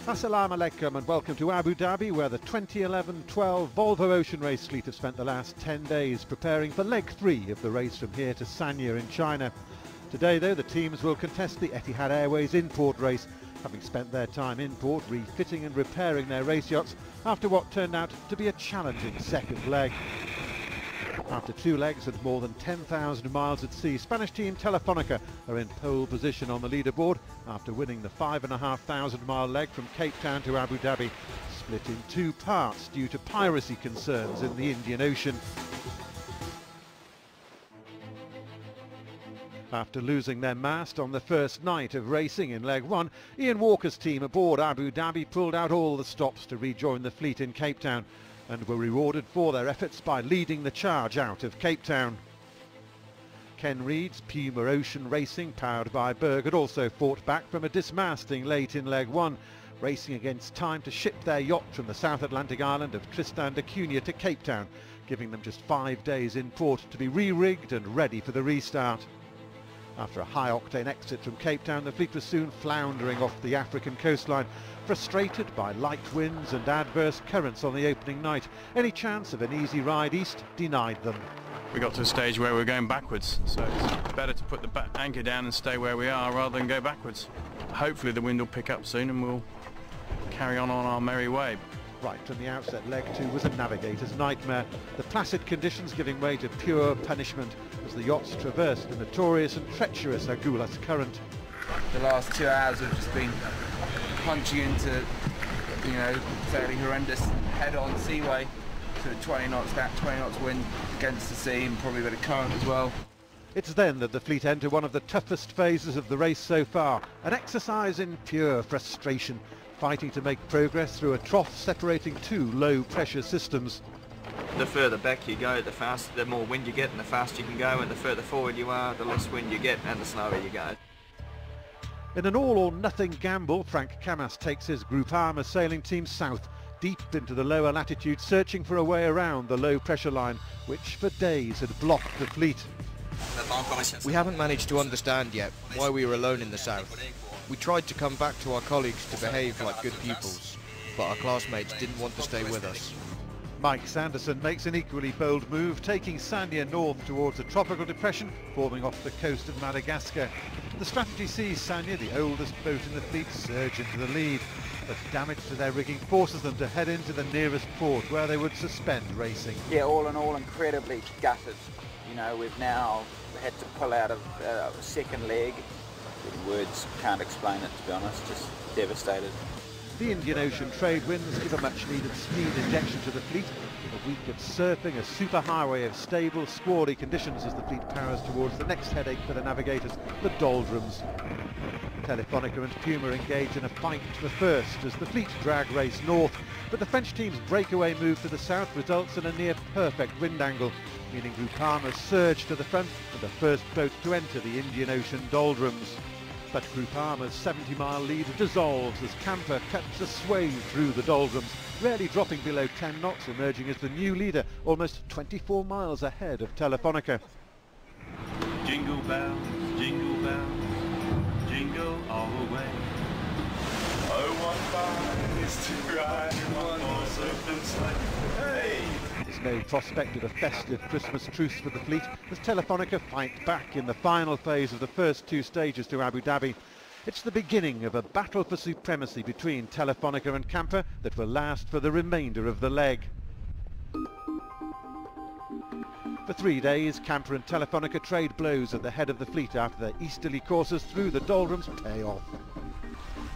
Assalamu alaikum and welcome to Abu Dhabi, where the 2011-12 Volvo Ocean Race fleet have spent the last 10 days preparing for leg 3 of the race from here to Sanya in China. Today though, the teams will contest the Etihad Airways in-port race, having spent their time in port refitting and repairing their race yachts after what turned out to be a challenging second leg. After 2 legs and more than 10,000 miles at sea, Spanish team Telefonica are in pole position on the leaderboard after winning the 5,500 mile leg from Cape Town to Abu Dhabi, split in 2 parts due to piracy concerns in the Indian Ocean. After losing their mast on the first night of racing in leg 1, Ian Walker's team aboard Abu Dhabi pulled out all the stops to rejoin the fleet in Cape Town, and were rewarded for their efforts by leading the charge out of Cape Town. Ken Reid's Puma Ocean Racing, powered by Berg, had also fought back from a dismasting late in leg 1, racing against time to ship their yacht from the South Atlantic island of Tristan da Cunha to Cape Town, giving them just 5 days in port to be re-rigged and ready for the restart. After a high-octane exit from Cape Town, the fleet was soon floundering off the African coastline, frustrated by light winds and adverse currents on the opening night. Any chance of an easy ride east denied them. We got to a stage where we're going backwards, so it's better to put the anchor down and stay where we are rather than go backwards. Hopefully the wind will pick up soon and we'll carry on our merry way. Right from the outset, leg 2 was a navigator's nightmare, the placid conditions giving way to pure punishment as the yachts traversed the notorious and treacherous Agulhas current. The last 2 hours have just been punching into, fairly horrendous head-on seaway to 20 knots, about 20 knots wind against the sea, and probably a bit of current as well. It's then that the fleet enter one of the toughest phases of the race so far, an exercise in pure frustration, fighting to make progress through a trough separating 2 low-pressure systems. The further back you go, the more wind you get and the faster you can go, and the further forward you are, the less wind you get and the slower you go. In an all-or-nothing gamble, Frank Camas takes his Groupama sailing team south, deep into the lower latitude, searching for a way around the low-pressure line, which for days had blocked the fleet. We haven't managed to understand yet why we were alone in the south. We tried to come back to our colleagues to behave like good pupils, but our classmates didn't want to stay with us. Mike Sanderson makes an equally bold move, taking Sanya north towards a tropical depression forming off the coast of Madagascar. The strategy sees Sanya, the oldest boat in the fleet, surge into the lead, but damage to their rigging forces them to head into the nearest port where they would suspend racing. Yeah, all in all, incredibly gutted. We've now had to pull out of a second leg. Words can't explain it, to be honest, just devastated. The Indian Ocean trade winds give a much-needed speed injection to the fleet. A week of surfing, a superhighway of stable, squally conditions as the fleet powers towards the next headache for the navigators, the doldrums. Telefonica and Puma engage in a fight for first as the fleet drag race north, but the French team's breakaway move to the south results in a near-perfect wind angle, meaning Groupama surge to the front and the first boat to enter the Indian Ocean doldrums. But Groupama's 70-mile lead dissolves as Camper cuts a swathe through the doldrums, rarely dropping below 10 knots, emerging as the new leader, almost 24 miles ahead of Telefonica. Jingle bells, jingle all the way. Oh, what fun it is to ride in one horse open sleigh. Hey! There's no prospect of a festive Christmas truce for the fleet as Telefonica fight back in the final phase of the first 2 stages to Abu Dhabi. It's the beginning of a battle for supremacy between Telefonica and Camper that will last for the remainder of the leg. For 3 days, Camper and Telefonica trade blows at the head of the fleet after their easterly courses through the doldrums pay off.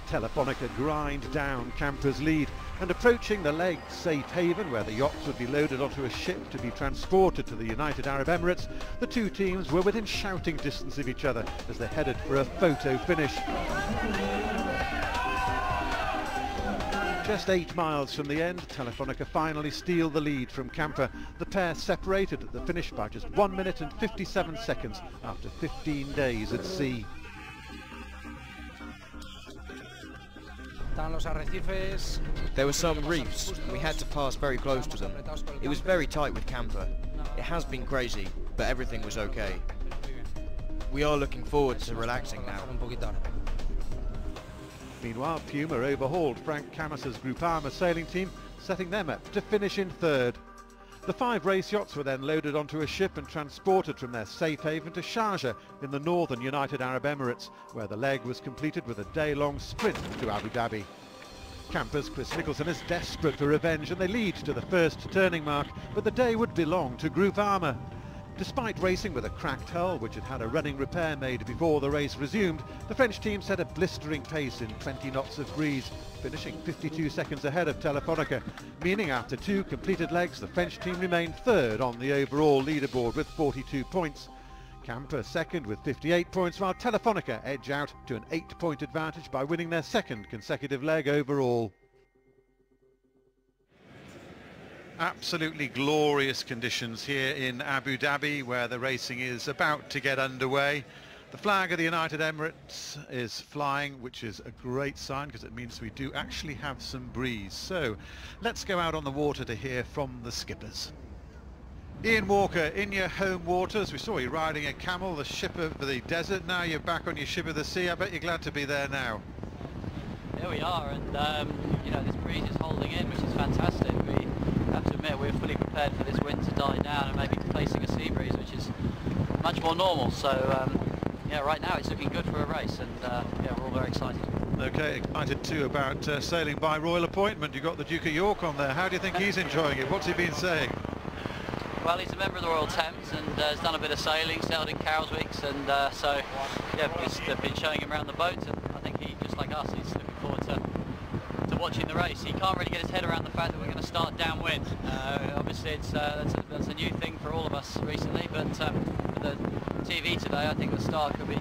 Telefonica grind down Camper's lead, and approaching the leg's safe haven where the yachts would be loaded onto a ship to be transported to the United Arab Emirates, the 2 teams were within shouting distance of each other as they headed for a photo finish. Just 8 miles from the end, Telefonica finally steal the lead from Camper. The pair separated at the finish by just 1 minute and 57 seconds after 15 days at sea. There were some reefs, and we had to pass very close to them. It was very tight with Camper. It has been crazy, but everything was okay. We are looking forward to relaxing now. Meanwhile, Puma overhauled Frank Camus's Groupama sailing team, setting them up to finish in third. The 5 race yachts were then loaded onto a ship and transported from their safe haven to Sharjah in the northern United Arab Emirates, where the leg was completed with a day-long sprint to Abu Dhabi. Campers Chris Nicholson is desperate for revenge and they lead to the first turning mark, but the day would belong to Groupama. Despite racing with a cracked hull, which had had a running repair made before the race resumed, the French team set a blistering pace in 20 knots of breeze, finishing 52 seconds ahead of Telefonica, meaning after 2 completed legs the French team remained third on the overall leaderboard with 42 points. Camper second with 58 points, while Telefonica edge out to an 8-point advantage by winning their second consecutive leg overall. Absolutely glorious conditions here in Abu Dhabi, where the racing is about to get underway. The flag of the United Emirates is flying, which is a great sign because it means we do actually have some breeze. So let's go out on the water to hear from the skippers. Ian Walker, in your home waters, we saw you riding a camel, the ship of the desert. Now you're back on your ship of the sea. I bet you're glad to be there now. There we are, and you know, this breeze is holding in, which is fantastic. We have to admit we're fully prepared for this wind to die down and maybe facing a sea breeze, which is much more normal. So yeah, right now it's looking good for a race, and yeah, we're all very excited. Okay, excited too about sailing by royal appointment. You've got the Duke of York on there. How do you think he's enjoying it? What's he been saying? Well, he's a member of the Royal Thames and has done a bit of sailing, sailed in Carol's Weeks, and so yeah, just been showing him around the boat, and I think he, just like us, he's looking forward to watching the race. He can't really get his head around the fact that we're going to start downwind. Obviously it's that's a new thing for all of us recently, but for the TV today I think the start could be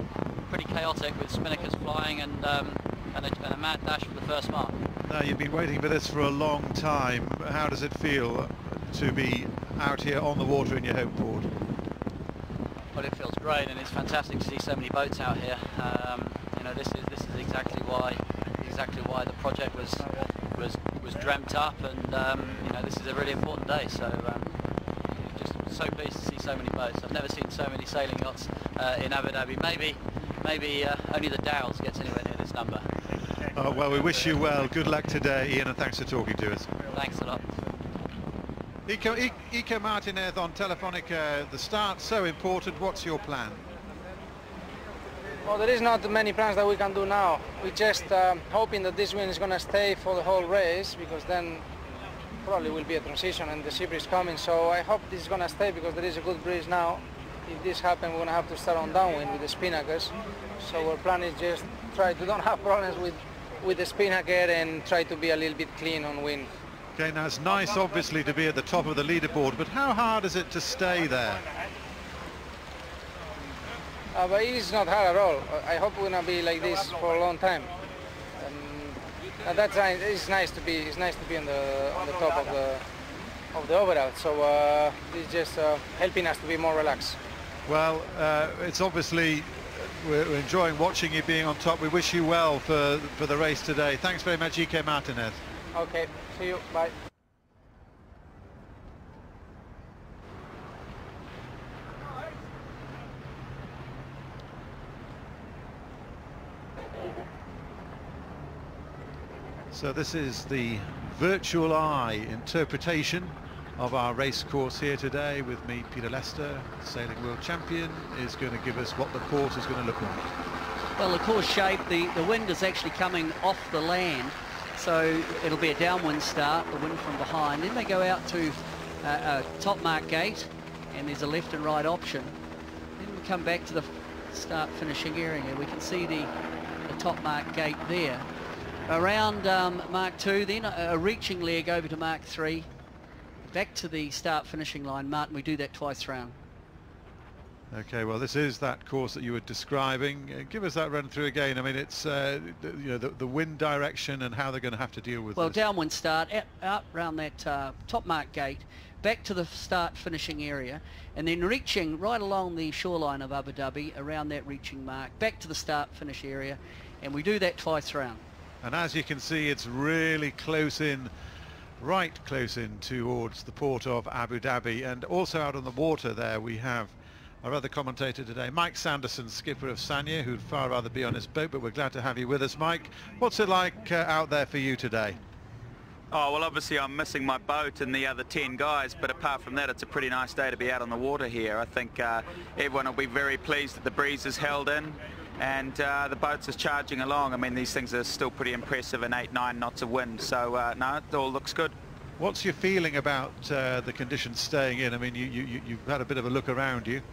pretty chaotic with spinnakers flying and a mad dash for the first mark. Now, you've been waiting for this for a long time. How does it feel to be out here on the water in your home port? Well, it feels great, and it's fantastic to see so many boats out here. You know, this is exactly why the project was dreamt up, and you know, this is a really important day. So just so pleased to see so many boats. I've never seen so many sailing yachts in Abu Dhabi. Maybe only the Dowels gets anywhere near this number. Oh, well, we wish you well. Good luck today, Ian, and thanks for talking to us. Thanks a lot. Iker Martinez on Telefonica. The start's so important. What's your plan? Well, there is not many plans that we can do now. We're just hoping that this wind is going to stay for the whole race, because then probably will be a transition and the sea breeze coming. So I hope this is going to stay because there is a good breeze now. If this happens, we're going to have to start on downwind with the spinnakers. So our plan is just try to don't have problems with the spinnaker and try to be a little bit clean on wind. Okay, now it's nice obviously to be at the top of the leaderboard, but how hard is it to stay there? But it's not hard at all. I hope we're gonna be like this for a long time. And that's nice. It's nice to be on the top of the overall. So it's just helping us to be more relaxed. Well, it's obviously we're enjoying watching you being on top. We wish you well for the race today. Thanks very much, Iker Martinez. Okay, see you. Bye. So this is the virtual eye interpretation of our race course here today. With me, Peter Lester, sailing world champion, is going to give us what the course is going to look like. Well, the course shape, the wind is actually coming off the land, so it'll be a downwind start, the wind from behind. Then they go out to a top mark gate, and there's a left and right option. Then we come back to the start finishing area. We can see the top mark gate there. Around Mark 2, then a reaching leg over to Mark 3, back to the start finishing line. Martin, we do that twice round. Okay, well, this is that course that you were describing. Give us that run through again. I mean, it's you know, the wind direction and how they're going to have to deal with well, this. Downwind start, out around that top mark gate, back to the start finishing area, and then reaching right along the shoreline of Abu Dhabi, around that reaching mark, back to the start finish area, and we do that twice round. And as you can see, it's really close in, right close in towards the port of Abu Dhabi. And also out on the water there we have our other commentator today, Mike Sanderson, skipper of Sanya, who'd far rather be on his boat, but we're glad to have you with us, Mike. What's it like out there for you today? Oh, well, obviously I'm missing my boat and the other 10 guys, but apart from that, it's a pretty nice day to be out on the water here. I think everyone will be very pleased that the breeze is held in and the boats is charging along. I mean, these things are still pretty impressive in 8-9 knots of wind, so no, it all looks good. What's your feeling about the conditions staying in? I mean, you've had a bit of a look around you.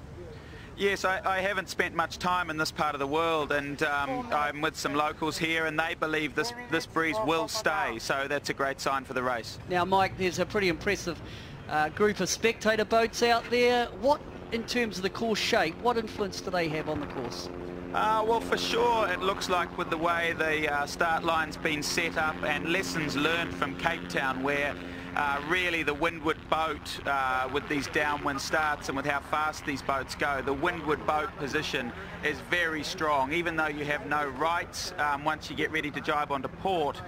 Yes, I haven't spent much time in this part of the world, and I'm with some locals here, and they believe this breeze will stay, so that's a great sign for the race. Now, Mike, there's a pretty impressive group of spectator boats out there. What, in terms of the course shape, what influence do they have on the course? Well, for sure, it looks like with the way the start line's been set up and lessons learned from Cape Town, where really the windward boat with these downwind starts and with how fast these boats go, the windward boat position is very strong. Even though you have no rights once you get ready to jibe onto port,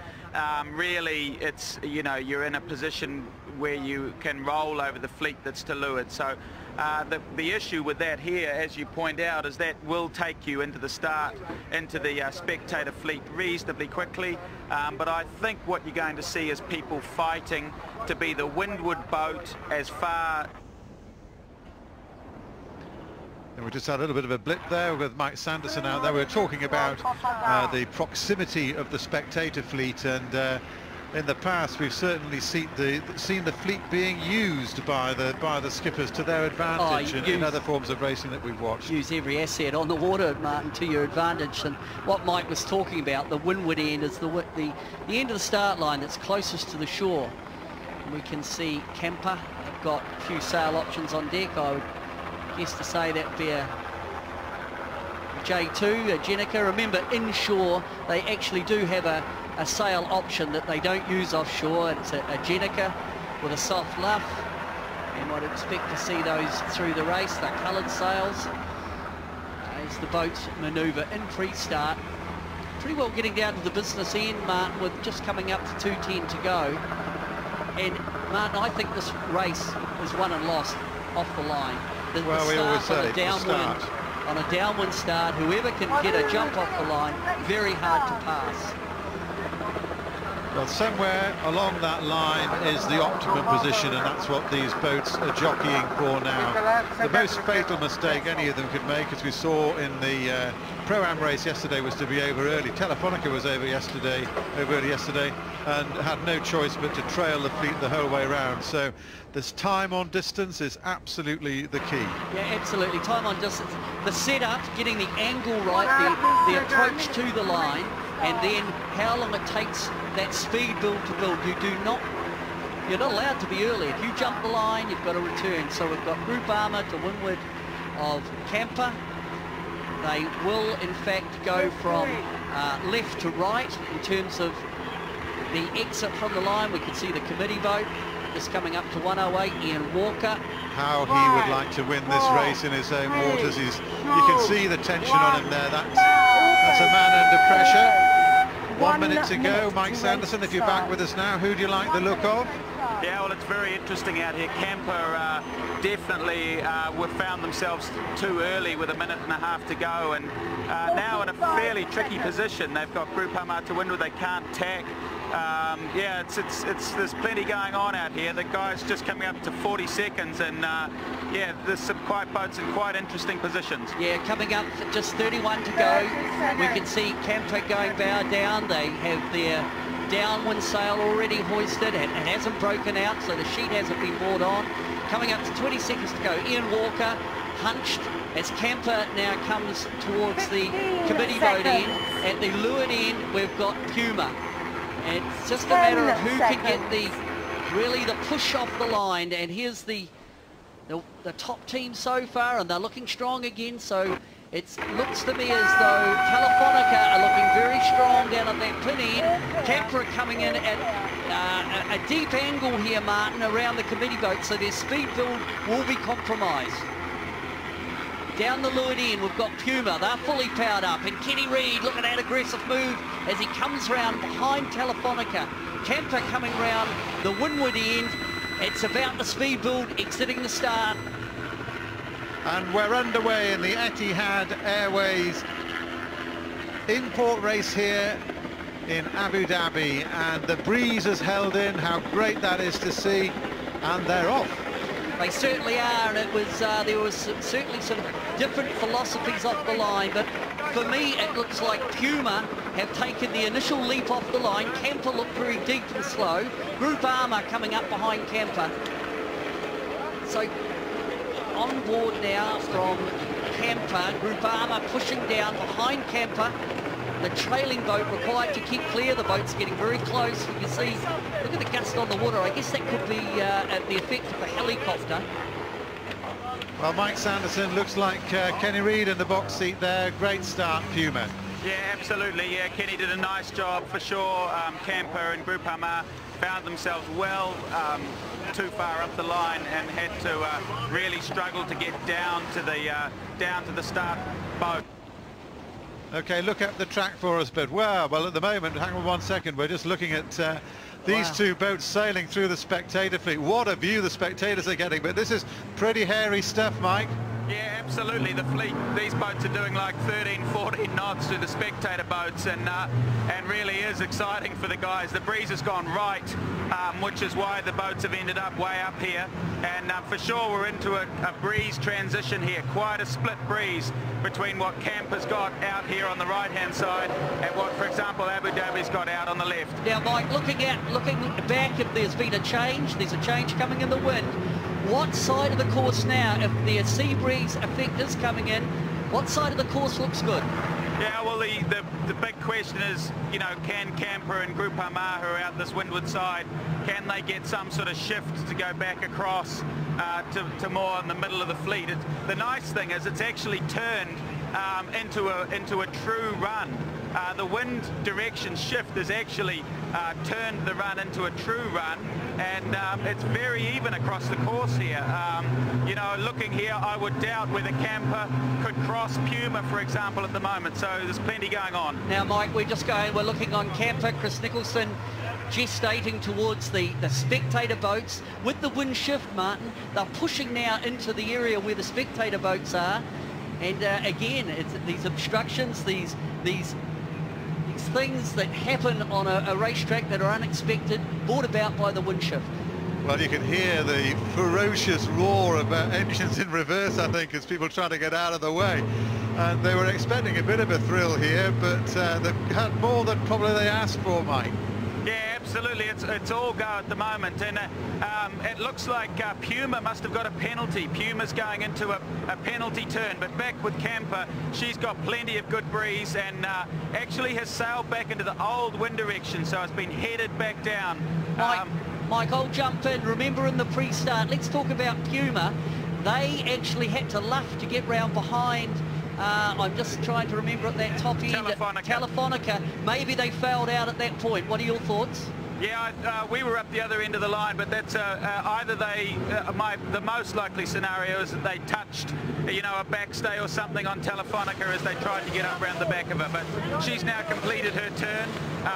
really it's, you know, you're in a position where you can roll over the fleet that's to leeward. So the issue with that here, as you point out, is that will take you into the start, into the spectator fleet reasonably quickly. But I think what you're going to see is people fighting to be the windward boat as far. And we just had a little bit of a blip there with Mike Sanderson out there. We were talking about the proximity of the spectator fleet, and in the past we've certainly seen the fleet being used by the skippers to their advantage in other forms of racing that we've watched. Use every asset on the water, Martin, to your advantage. And what Mike was talking about, the windward end, is the end of the start line that's closest to the shore. And we can see Kemper have got a few sail options on deck. I would guess to say that'd be a J2, a Jenica. Remember, inshore they actually do have a sail option that they don't use offshore. It's a Jenica with a soft luff, and I'd expect to see those through the race. They're coloured sails as the boats manoeuvre in pre-start. Pretty well getting down to the business end, Martin, with just coming up to 2:10 to go. And Martin, I think this race is won and lost off the line. Well, we always say on a downwind start, whoever can get a jump off the line, very hard to pass. Well, somewhere along that line is the optimum position, and that's what these boats are jockeying for now. The most fatal mistake any of them could make, as we saw in the Pro-Am race yesterday, was to be over early. Telefonica was over early yesterday, and had no choice but to trail the fleet the whole way around. So this time on distance is absolutely the key. Yeah, absolutely. Time on distance. The setup, getting the angle right, the approach to the line, and then how long it takes that speed build to build. You're not allowed to be early. If you jump the line, you've got to return. So we've got group armour to windward of Camper. They will in fact go from left to right in terms of the exit from the line. We can see the committee boat just coming up to 108, Ian Walker. How he would like to win this race in his own waters. You can see the tension on him there. That's a man under pressure. 1 minute to go. Mike Sanderson, if you're back with us now, who do you like the look of? Yeah, well, it's very interesting out here. Camper definitely found themselves too early with 1.5 minutes to go, and now in a fairly tricky position. They've got group armour to windward, they can't tack. Yeah, there's plenty going on out here. The guy's just coming up to 40 seconds, and yeah, there's some boats in quite interesting positions. Yeah, coming up for just 31 to go. We can see Camper going bow down. They have their downwind sail already hoisted. It hasn't broken out, so the sheet hasn't been brought on. Coming up to 20 seconds to go. Ian Walker hunched as Camper now comes towards the committee boat end. At the leeward end, we've got Puma. It's just a matter of who can get the push off the line, and here's the top team so far, and they're looking strong again. So it looks to me as though Telefonica are looking very strong down at that pin end. Camper are coming in at a deep angle here, Martin, around the committee boat, so their speed build will be compromised. Down the leeward end, we've got Puma. They're fully powered up. And Kenny Reid, look at that aggressive move as he comes round behind Telefonica. Camper coming round the windward end. It's about the speed build exiting the start. And we're underway in the Etihad Airways import race here in Abu Dhabi, and the breeze has held in. How great that is to see, and they're off. They certainly are, and it was there was certainly some different philosophies off the line, but for me it looks like Puma have taken the initial leap off the line. Kemper looked very deep and slow. Group Armour coming up behind Kemper. So on board now from Kemper, Group Armour pushing down behind Kemper. The trailing boat required to keep clear. The boat's getting very close. You can see, look at the gust on the water. I guess that could be the effect of the helicopter. Well, Mike Sanderson, looks like Kenny Reid in the box seat there. Great start, Puma. Yeah, absolutely. Yeah, Kenny did a nice job for sure. Kemper and Group Armour found themselves well too far up the line and had to really struggle to get down to the start boat. Okay, look at the track for us, but well, at the moment, hang on 1 second, we're just looking at these two boats sailing through the spectator fleet. What a view the spectators are getting, but this is pretty hairy stuff, Mike. Yeah, absolutely. The fleet, these boats are doing like 13, 14 knots to the spectator boats, and really is exciting for the guys. The breeze has gone right, which is why the boats have ended up way up here, and for sure we're into a breeze transition here. Quite a split breeze between what Kemper's got out here on the right-hand side and what, for example, Abu Dhabi's got out on the left. Now, Mike, looking back, if there's been a change, there's a change coming in the wind. What side of the course now, if the sea breeze effect is coming in, what side of the course looks good? Yeah, well, the big question is, you know, can Kemper and Group Armour, who are out this windward side, can they get some sort of shift to go back across to more in the middle of the fleet? The nice thing is it's actually turned into a true run. The wind direction shift has actually turned the run into a true run, and it's very even across the course here. You know, looking here, I would doubt whether Kemper could cross Puma, for example, at the moment, so there's plenty going on. Now, Mike, we're looking on Kemper. Chris Nicholson gestating towards the spectator boats. With the wind shift, Martin, they're pushing now into the area where the spectator boats are, and again, it's these obstructions, these things that happen on a racetrack that are unexpected, brought about by the wind shift. Well, you can hear the ferocious roar of engines in reverse, I think, as people try to get out of the way. And they were expecting a bit of a thrill here, but they've had more than probably they asked for, Mike. Yeah, absolutely. It's all go at the moment, and it looks like Puma must have got a penalty. Puma's going into a penalty turn, but back with Kemper, she's got plenty of good breeze and actually has sailed back into the old wind direction, so it's been headed back down. Mike, I'll jump in. Remember in the pre-start, let's talk about Puma. They actually had to luff to get round behind. I'm just trying to remember at that top end. Telefonica. Maybe they failed out at that point. What are your thoughts? Yeah, we were up the other end of the line, but that's either they, the most likely scenario is that they touched, you know, a backstay or something on Telefonica as they tried to get up around the back of her. But she's now completed her turn,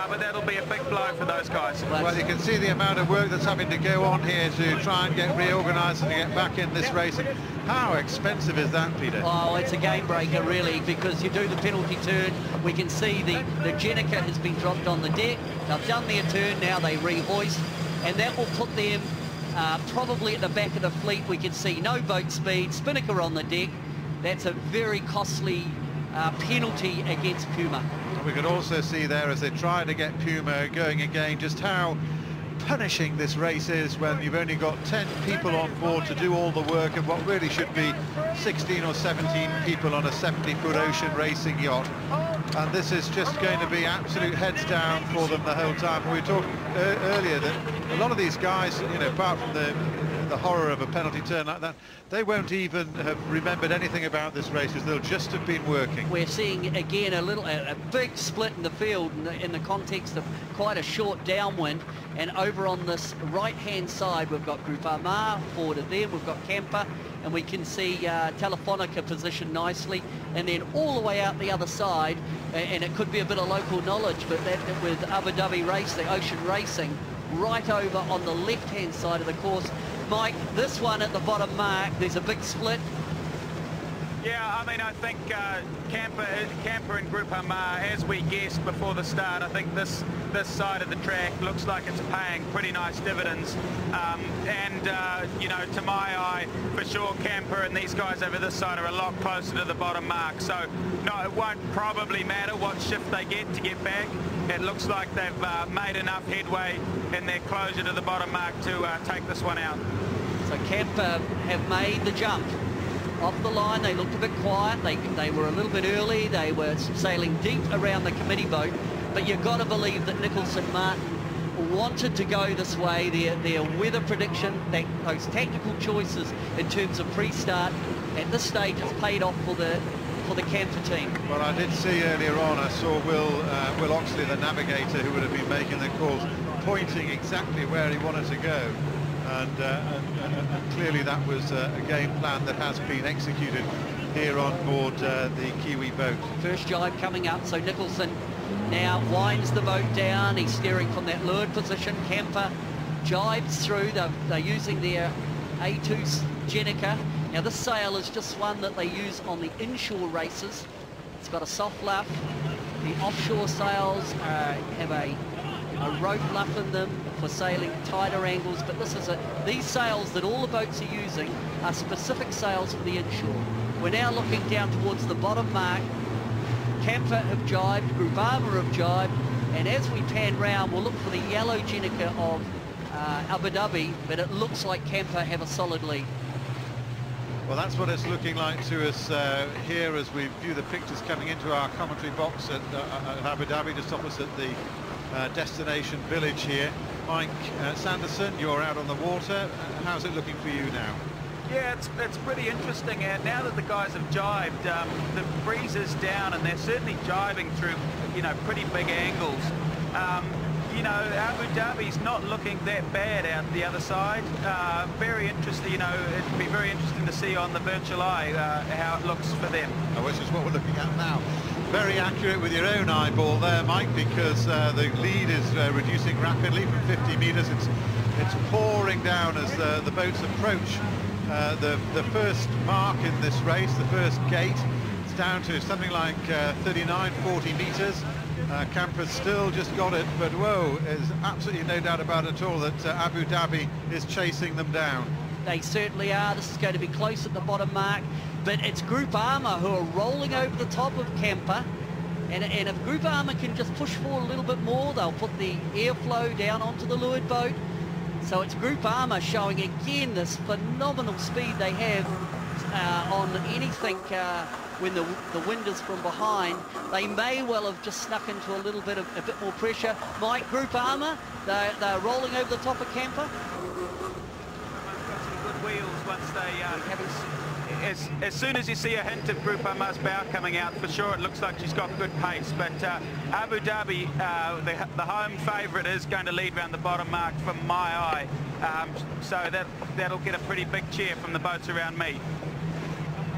but that'll be a big blow for those guys. Well, you can see the amount of work that's having to go on here to try and get reorganised and to get back in this race. And how expensive is that, Peter? Oh, it's a game breaker, really, because you do the penalty turn. We can see the Jenica has been dropped on the deck. They've done their turn, now they rehoist, and that will put them probably at the back of the fleet. We can see no boat speed, Spinnaker on the deck. That's a very costly penalty against Puma. And we could also see there, as they try to get Puma going again, just how punishing this race is when you've only got 10 people on board to do all the work of what really should be 16 or 17 people on a 70-foot ocean racing yacht. And this is just going to be absolute heads down for them the whole time. We were talking earlier that a lot of these guys, you know, apart from the horror of a penalty turn like that, they won't even have remembered anything about this race, as they'll just have been working. We're seeing again a big split in the field in the context of quite a short downwind, and over on this right hand side we've got Group Armour forward of them, we've got Kemper, and we can see Telefonica positioned nicely, and then all the way out the other side, and it could be a bit of local knowledge, but that with Abu Dhabi Race, the ocean racing, right over on the left hand side of the course. Mike, this one at the bottom mark, there's a big split. Yeah, I mean, I think Camper and Groupama, as we guessed before the start, I think this side of the track looks like it's paying pretty nice dividends. You know, to my eye, for sure, Camper and these guys over this side are a lot closer to the bottom mark. So, no, it won't probably matter what shift they get to get back. It looks like they've made enough headway in their closure to the bottom mark to take this one out. So Camper have made the jump. Off the line, they looked a bit quiet. They were a little bit early. They were sailing deep around the committee boat. But you've got to believe that Nicholson Martin wanted to go this way. Their weather prediction, those tactical choices in terms of pre-start, at this stage has paid off for the Camper team. Well, I did see earlier on, I saw Will Oxley, the navigator, who would have been making the calls, pointing exactly where he wanted to go. And clearly that was a game plan that has been executed here on board the Kiwi boat. First jibe coming up, so Nicholson now winds the boat down. He's steering from that leeward position. Camper jibes through. They're using their A2 Jenica. Now this sail is just one that they use on the inshore races. It's got a soft luff. The offshore sails have a rope luff in them for sailing tighter angles, but these sails that all the boats are using are specific sails for the inshore. We're now looking down towards the bottom mark. Camper have jibed, Groupama have jibed, and as we pan round, we'll look for the yellow Jenica of Abu Dhabi, but it looks like Camper have a solid lead. Well, that's what it's looking like to us here as we view the pictures coming into our commentary box at Abu Dhabi, just opposite the destination village here. Mike Sanderson, you're out on the water. How's it looking for you now? Yeah, it's pretty interesting, and now that the guys have jibed, the breeze is down and they're certainly jibing through, you know, pretty big angles. You know, Abu Dhabi's not looking that bad out the other side. Very interesting, you know, it'd be very interesting to see on the virtual eye how it looks for them. Which is what we're looking at now. Very accurate with your own eyeball there, Mike, because the lead is reducing rapidly from 50 metres. It's pouring down as the boats approach the first mark in this race, the first gate. It's down to something like 39, 40 metres. Camper's still just got it, but whoa, there's absolutely no doubt about it at all that Abu Dhabi is chasing them down. They certainly are. This is going to be close at the bottom mark, but it's Groupama who are rolling over the top of Camper, and if Groupama can just push forward a little bit more, they'll put the airflow down onto the leeward boat. So it's Groupama showing again this phenomenal speed they have on anything when the wind is from behind. They may well have just snuck into a bit more pressure. Mike, Groupama, they're rolling over the top of Camper. Got some good wheels once they as soon as you see a hint of Groupama's bow coming out, for sure it looks like she's got good pace. But Abu Dhabi, the home favourite, is going to lead around the bottom mark from my eye. So that'll get a pretty big cheer from the boats around me.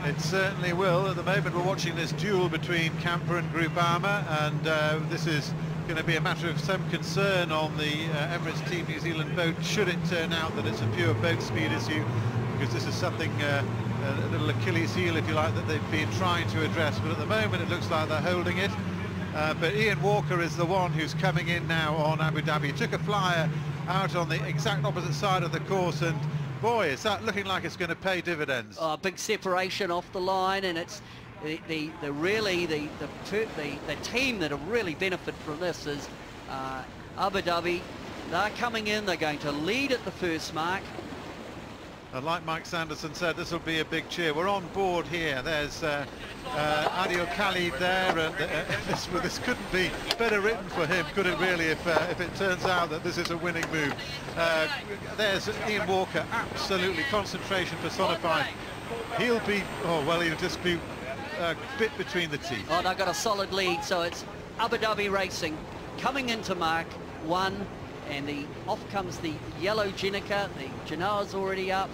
It certainly will. At the moment we're watching this duel between Camper and Groupama, and this is going to be a matter of some concern on the Emirates Team New Zealand boat, should it turn out that it's a pure boat speed issue, because this is something, a little Achilles heel if you like, that they've been trying to address, but at the moment it looks like they're holding it. But Ian Walker is the one who's coming in now on Abu Dhabi. He took a flyer out on the exact opposite side of the course, and boy, is that looking like it's going to pay dividends. Big separation off the line, and it's the team that have really benefited from this is Abu Dhabi. They're coming in, they're going to lead at the first mark. And like Mike Sanderson said, this will be a big cheer. We're on board here. There's Adil Khalid there, and this couldn't be better written for him, could it really, if it turns out that this is a winning move. There's Ian Walker, absolutely concentration personified. He'll just be a bit between the teeth. Oh, they've got a solid lead, so it's Abu Dhabi Racing coming into Mark 1. And off comes the yellow Jenica. The Genoa's already up.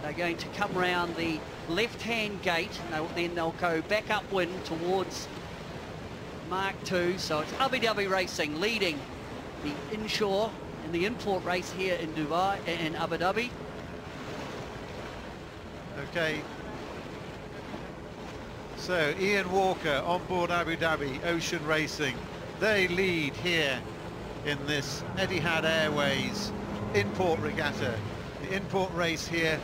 They're going to come round the left-hand gate. Then they'll go back upwind towards Mark 2. So it's Abu Dhabi Racing leading the inshore and the import race here in Dubai and Abu Dhabi. Okay. So Ian Walker on board Abu Dhabi Ocean Racing. They lead here in this Etihad Airways import regatta. The import race here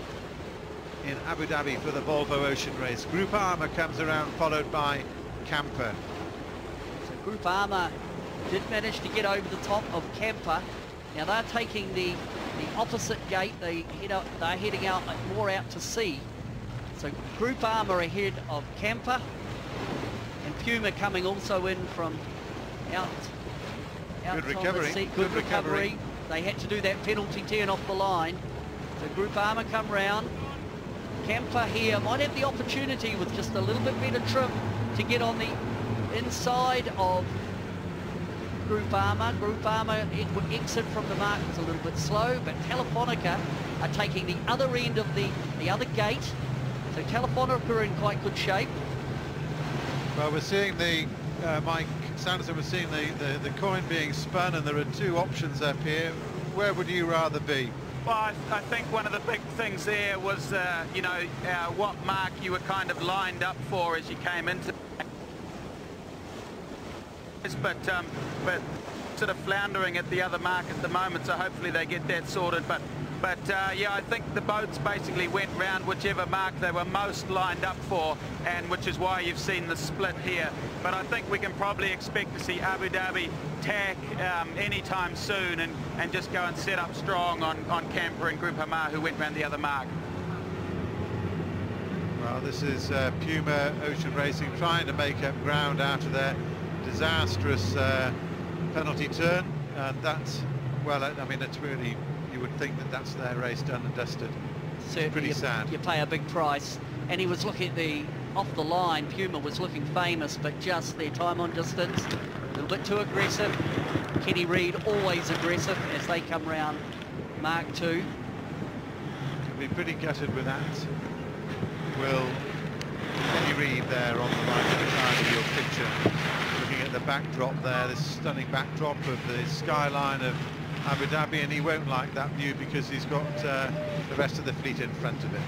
in Abu Dhabi for the Volvo Ocean Race. Group Armour comes around, followed by Camper. So Group Armour did manage to get over the top of Camper. Now they're taking the opposite gate. They're heading out more out to sea. So Group Armour ahead of Camper, and Puma coming also in from out good recovery. The sea. Good recovery. They had to do that penalty turn off the line. So Group Armour come round. Camper here might have the opportunity with just a little bit better trim to get on the inside of Group Armour. Group Armour exit from the mark was a little bit slow, but Telefonica are taking the other end of the other gate. So Telefonica are in quite good shape. Well, we're seeing Mike Sanderson, we're seeing the coin being spun, and there are two options up here. Where would you rather be? Well, I think one of the big things there was, what mark you were kind of lined up for as you came into. But sort of floundering at the other mark at the moment, so hopefully they get that sorted. But yeah, I think the boats basically went round whichever mark they were most lined up for, and which is why you've seen the split here. But I think we can probably expect to see Abu Dhabi tack anytime soon and just go and set up strong on Camper and Group Armour, who went round the other mark. Well, this is Puma Ocean Racing trying to make up ground out of their disastrous penalty turn, and that's, well, I mean, it's really, you would think that that's their race done and dusted. Certainly, pretty sad. You pay a big price, and he was looking at off the line. Puma was looking famous, but just their time on distance a little bit too aggressive. Kenny Reid always aggressive as they come round Mark II. Could be pretty gutted with that. Will Kenny Reid there on the right side of your picture, looking at the backdrop there, this stunning backdrop of the skyline of Abu Dhabi, and he won't like that view because he's got the rest of the fleet in front of him.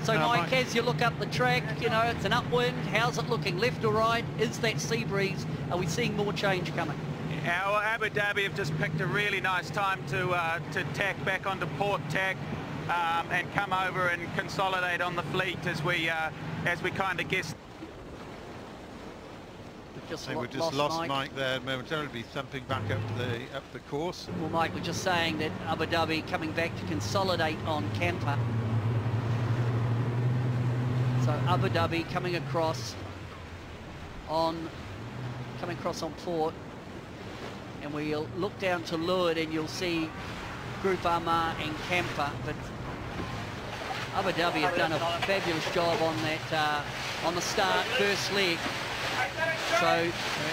So Mike, as you look up the track, it's an upwind. How's it looking, left or right? Is that sea breeze? Are we seeing more change coming? Our Abu Dhabi have just picked a really nice time to tack back onto port tack and come over and consolidate on the fleet as we kind of guessed. We've just lost Mike there momentarily, be thumping back up the course. Well, Mike, we're just saying that Abu Dhabi coming back to consolidate on Camper. So Abu Dhabi coming across on port, and we'll look down to leeward and you'll see Group Armour and Camper, but Abu Dhabi have done a fabulous job on that on the start first leg. So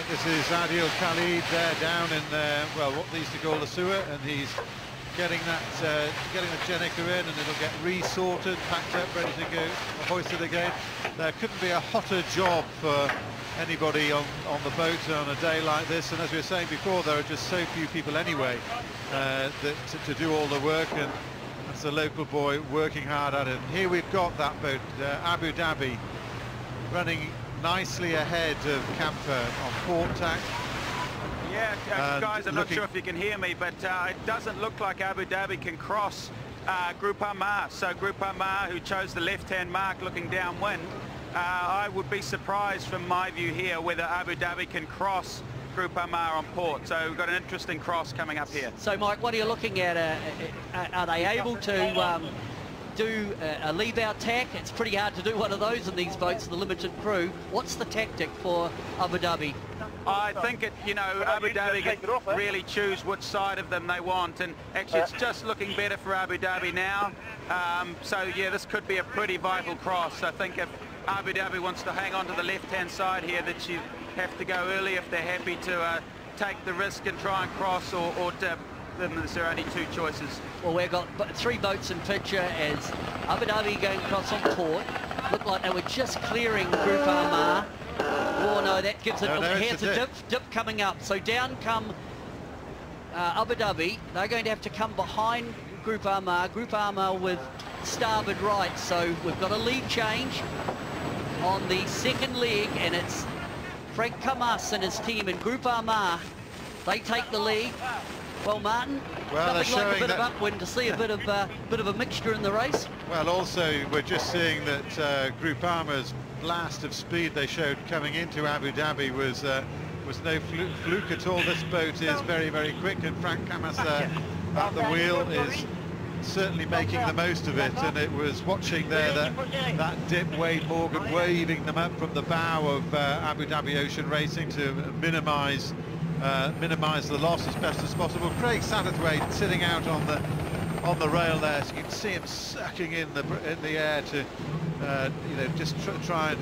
this is Adil Khalid there down in well, what they used to call the sewer, and he's getting the Jenica in, and it'll get resorted, packed up, ready to go, hoisted again. There couldn't be a hotter job for anybody on the boat on a day like this, and as we were saying before, there are just so few people anyway to do all the work, and that's a local boy working hard at it. And here we've got that boat, Abu Dhabi, running nicely ahead of Camper on port tack. Yeah, guys, I'm not sure if you can hear me, but it doesn't look like Abu Dhabi can cross Group Armour. So Group Armour, who chose the left-hand mark looking downwind, I would be surprised from my view here whether Abu Dhabi can cross Group Armour on port. So we've got an interesting cross coming up here. So Mike, what are you looking at? Are they able to do a leave-out tack? It's pretty hard to do one of those in these boats, the limited crew. What's the tactic for Abu Dhabi? I think Abu Dhabi can really choose which side of them they want, and actually it's just looking better for Abu Dhabi now. So yeah, this could be a pretty vital cross. I think if Abu Dhabi wants to hang on to the left-hand side here, that you have to go early if they're happy to take the risk and try and cross, or dip. Then there are only two choices. Well, we've got three boats in picture as Abu Dhabi going across on port. Looked like they were just clearing Group Armour. Oh no, that gives it. Here's a dip coming up. So down come Abu Dhabi. They're going to have to come behind Group Armour. Group Armour with starboard right. So we've got a lead change on the second leg, and it's Frank Camas and his team in Group Armagh. They take the lead. Well, Martin, nothing like a bit of upwind to see a bit of a mixture in the race. Well, also we're just seeing that Group Armough's blast of speed they showed coming into Abu Dhabi was no fluke at all. This boat is very, very quick, and Frank Camas at the wheel is certainly making the most of it. And it was watching there that dip, Wade Morgan waving them up from the bow of Abu Dhabi Ocean Racing to minimise the loss as best as possible. Craig Satterthwaite sitting out on the rail there, so you can see him sucking in the air to you know, just try and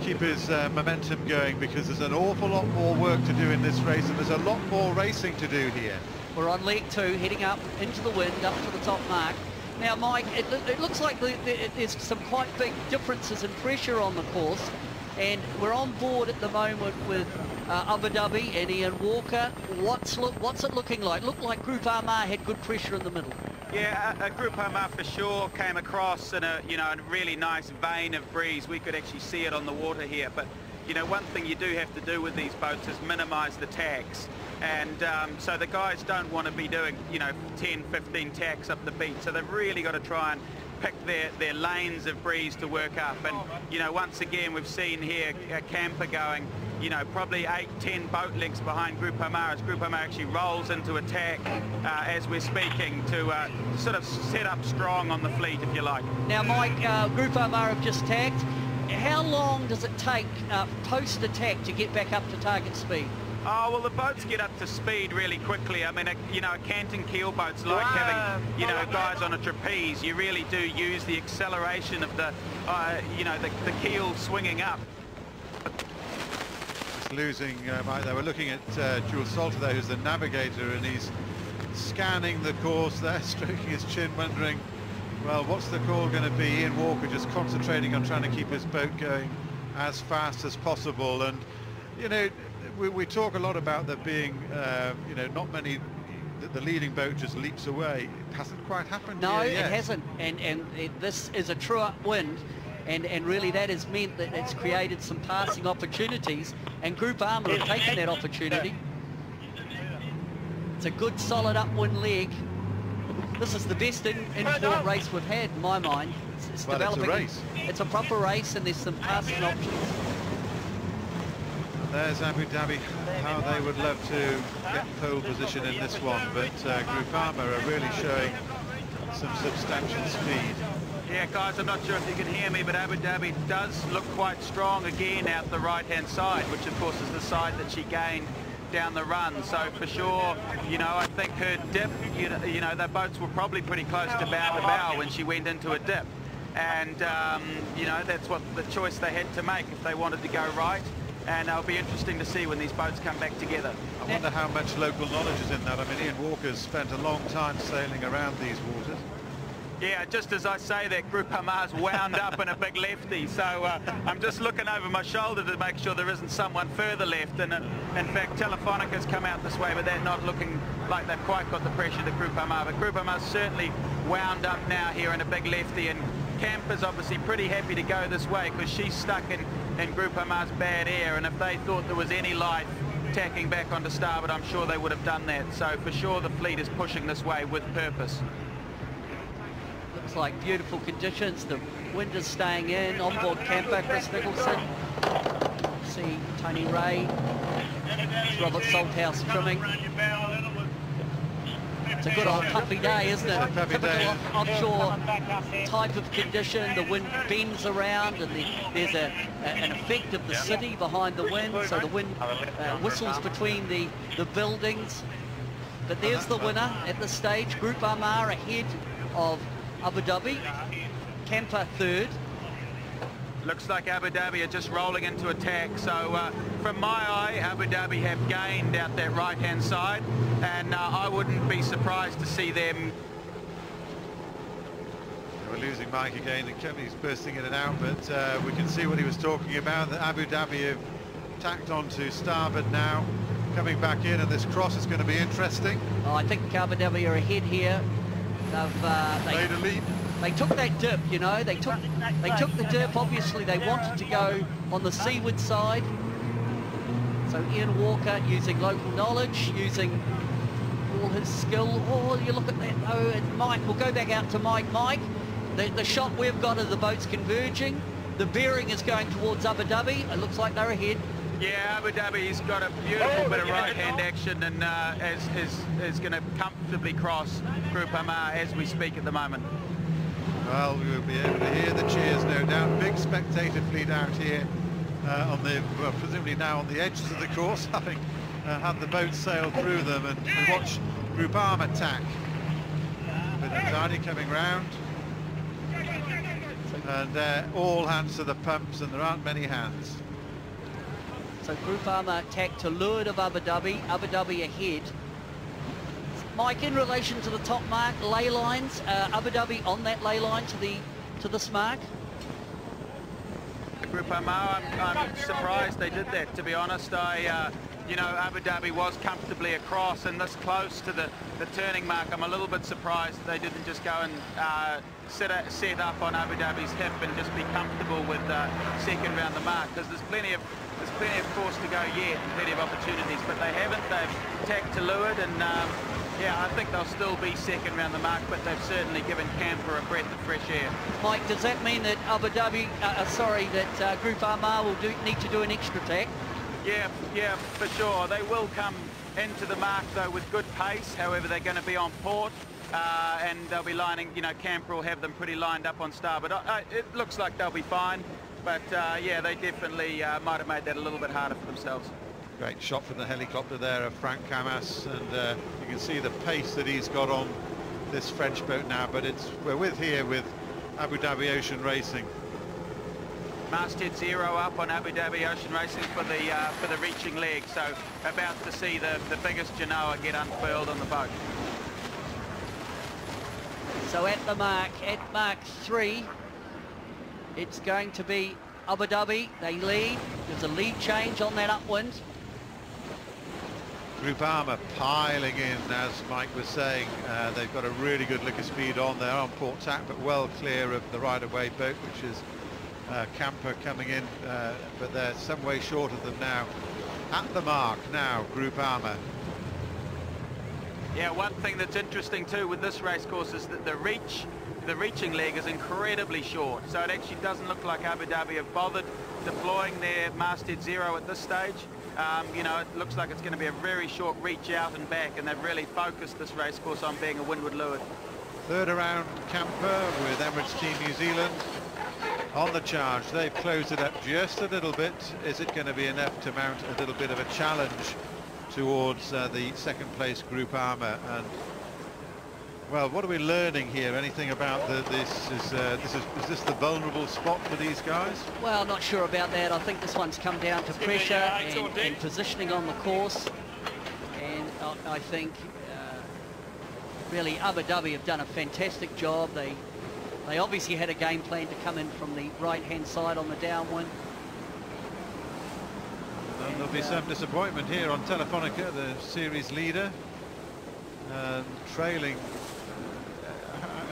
keep his momentum going, because there's an awful lot more work to do in this race, and there's a lot more racing to do here. We're on leg 2, heading up into the wind, up to the top mark. Now, Mike, it looks like there's some quite big differences in pressure on the course, and we're on board at the moment with Abu Dhabi and Ian Walker. What's it looking like? Looked like Group Armagh had good pressure in the middle. Yeah, Group Armagh for sure came across in a a really nice vein of breeze. We could actually see it on the water here. But one thing you do have to do with these boats is minimise the tacks. And so the guys don't want to be doing 10, 15 tacks up the beach. So they've really got to try and pick their lanes of breeze to work up. And once again we've seen here a camper going probably 8-10 boat lengths behind Group Armagh, as Group Armagh actually rolls into attack as we're speaking to sort of set up strong on the fleet, if you like. Now, Mike, Group Armagh have just tagged. How long does it take post-attack to get back up to target speed? Oh, well, the boats get up to speed really quickly. I mean, a canting keel boat's like having, guys on a trapeze. You really do use the acceleration of the keel swinging up. Just losing, Mike, they were looking at Jules Salter there, who's the navigator, and he's scanning the course there, stroking his chin, wondering, well, what's the call going to be? Ian Walker just concentrating on trying to keep his boat going as fast as possible. And, we talk a lot about there being, not many, the leading boat just leaps away. It hasn't quite happened No, yet. It hasn't. And this is a true upwind. And really that has meant that it's created some passing opportunities. And Group Armagh have taken that opportunity. It's a good, solid upwind leg. This is the best in-port race we've had, in my mind. It's developing. It's a race. It's a proper race, and there's some passing options. There's Abu Dhabi, how they would love to get pole position in this one, but Group Armagh are really showing some substantial speed. Yeah, guys, I'm not sure if you can hear me, but Abu Dhabi does look quite strong again out the right-hand side, which of course is the side that she gained down the run. So for sure, I think her dip, the boats were probably pretty close to bow to bow when she went into a dip. And, that's what the choice they had to make if they wanted to go right. And it'll be interesting to see when these boats come back together. I wonder how much local knowledge is in that. I mean, Ian Walker's spent a long time sailing around these waters. Yeah, just as I say that, Group Armagh's wound up in a big lefty, so I'm just looking over my shoulder to make sure there isn't someone further left. And in fact, Telefonica's come out this way, but they're not looking like they've quite got the pressure that Group Armagh. But Group Armagh's certainly wound up now here in a big lefty, and Camper's obviously pretty happy to go this way because she's stuck in Group Armagh's bad air, and if they thought there was any life tacking back onto starboard, I'm sure they would have done that. So for sure the fleet is pushing this way with purpose. Looks like beautiful conditions. The wind is staying in. On board Camper, Chris Nicholson. See Tony Ray, Robert Salthouse trimming. It's a good old puffy day, isn't it? Typical offshore type of condition. The wind bends around, and there's an effect of the city behind the wind, so the wind whistles between the buildings. But there's the winner at this stage. Group Armagh ahead of Abu Dhabi. Camper third. Looks like Abu Dhabi are just rolling into attack. So from my eye, Abu Dhabi have gained out that right-hand side, and I wouldn't be surprised to see them. We're losing Mike again, and Kevin's bursting in and out, but we can see what he was talking about, that Abu Dhabi have tacked onto starboard now, coming back in, and this cross is going to be interesting. Oh, I think Abu Dhabi are ahead here. They've made a leap. They took that dip, you know, they took the dip. Obviously they wanted to go on the seaward side. So Ian Walker using local knowledge, using all his skill. Oh, you look at that though, and Mike, we'll go back out to Mike. Mike, the shot we've got of the boats converging. The bearing is going towards Abu Dhabi. It looks like they're ahead. Yeah, Abu Dhabi's got a beautiful bit of right-hand action and is going to comfortably cross Group Amar as we speak at the moment. Well, we will be able to hear the cheers, no doubt. Big spectator fleet out here on the, well, presumably now on the edges of the course, having had the boat sail through them, and we watch Group Arm attack. A bit of anxiety coming round. And all hands to the pumps, and there aren't many hands. So Group Armour attack to leeward of Abu Dhabi ahead. Mike, in relation to the top mark, ley lines, Abu Dhabi on that ley line to this mark? Group Amar, I'm surprised they did that, to be honest. You know, Abu Dhabi was comfortably across and this close to the turning mark. I'm a little bit surprised they didn't just go and set up on Abu Dhabi's hip and just be comfortable with second round the mark, because there's plenty of course to go yet and plenty of opportunities, but they haven't. They've tacked to leeward, and yeah, I think they'll still be second round the mark, but they've certainly given Camper a breath of fresh air. Mike, does that mean that Abu Dhabi, that Group Amar will need to do an extra tack? Yeah, for sure. They will come into the mark though with good pace. However, they're going to be on port, and they'll be lining. You know, Camper will have them pretty lined up on starboard. It looks like they'll be fine, but yeah, they definitely might have made that a little bit harder for themselves. Great shot from the helicopter there of Frank Camas, and you can see the pace that he's got on this French boat now. But we're here with Abu Dhabi Ocean Racing. Masthead 0 up on Abu Dhabi Ocean Racing for the reaching leg. So about to see the biggest Genoa get unfurled on the boat. So at Mark 3, it's going to be Abu Dhabi. They lead. There's a lead change on that upwind. Group Armour piling in, as Mike was saying. They've got a really good lick of speed on. They're on port tack, but well clear of the right-of-way boat, which is Camper coming in, but they're some way short of them now. At the mark now, Group Armour. Yeah, one thing that's interesting too with this race course is that the reaching leg is incredibly short, so it actually doesn't look like Abu Dhabi have bothered deploying their masthead 0 at this stage. You know, it looks like it's going to be a very short reach out and back, and they've really focused this race course on being a windward leeward. Third around Camper with Emirates Team New Zealand on the charge. They've closed it up just a little bit. Is it going to be enough to mount a little bit of a challenge towards the second place Group Armour? And well, what are we learning here? Anything about this? Is this the vulnerable spot for these guys? Well, not sure about that. I think this one's come down to pressure and positioning on the course, and I think really Abu Dhabi have done a fantastic job. They obviously had a game plan to come in from the right-hand side on the downwind. And there'll be some disappointment here on Telefonica, the series leader, trailing.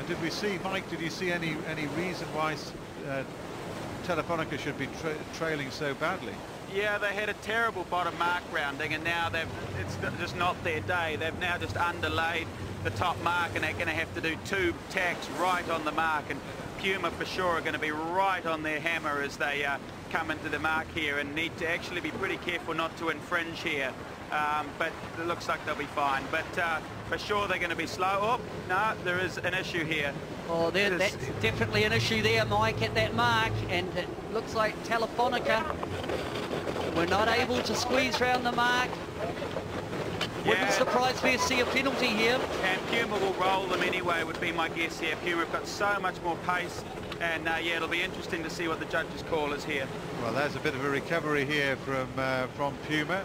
Did we see, Mike, did you see any reason why Telefonica should be trailing so badly? Yeah, they had a terrible bottom mark rounding, and now it's just not their day. They've now just underlaid the top mark, and they're going to have to do 2 tacks right on the mark, and Puma for sure are going to be right on their hammer as they come into the mark here, and need to actually be pretty careful not to infringe here. But it looks like they'll be fine, but for sure they're going to be slow. Oh, no, there is an issue here. Oh, that's definitely an issue there, Mike, at that mark, and it looks like Telefonica were not able to squeeze round the mark. Wouldn't surprise me to see a penalty here. And Puma will roll them anyway, would be my guess here. Puma have got so much more pace, and yeah, it'll be interesting to see what the judges' call is here. Well, there's a bit of a recovery here from Puma,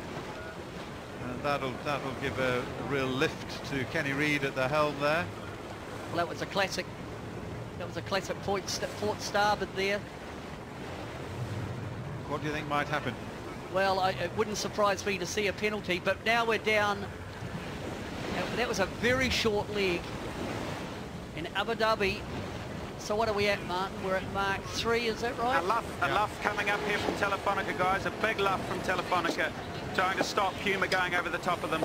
and that'll give a real lift to Kenny Reid at the helm there. Well, that was a classic port starboard there. What do you think might happen? Well, it wouldn't surprise me to see a penalty, but now we're down. That was a very short leg, and Abu Dhabi So what are we at, Martin? We're at Mark 3, is that right? A luff coming up here from Telefonica, guys. A big luff from Telefonica, trying to stop Puma going over the top of them.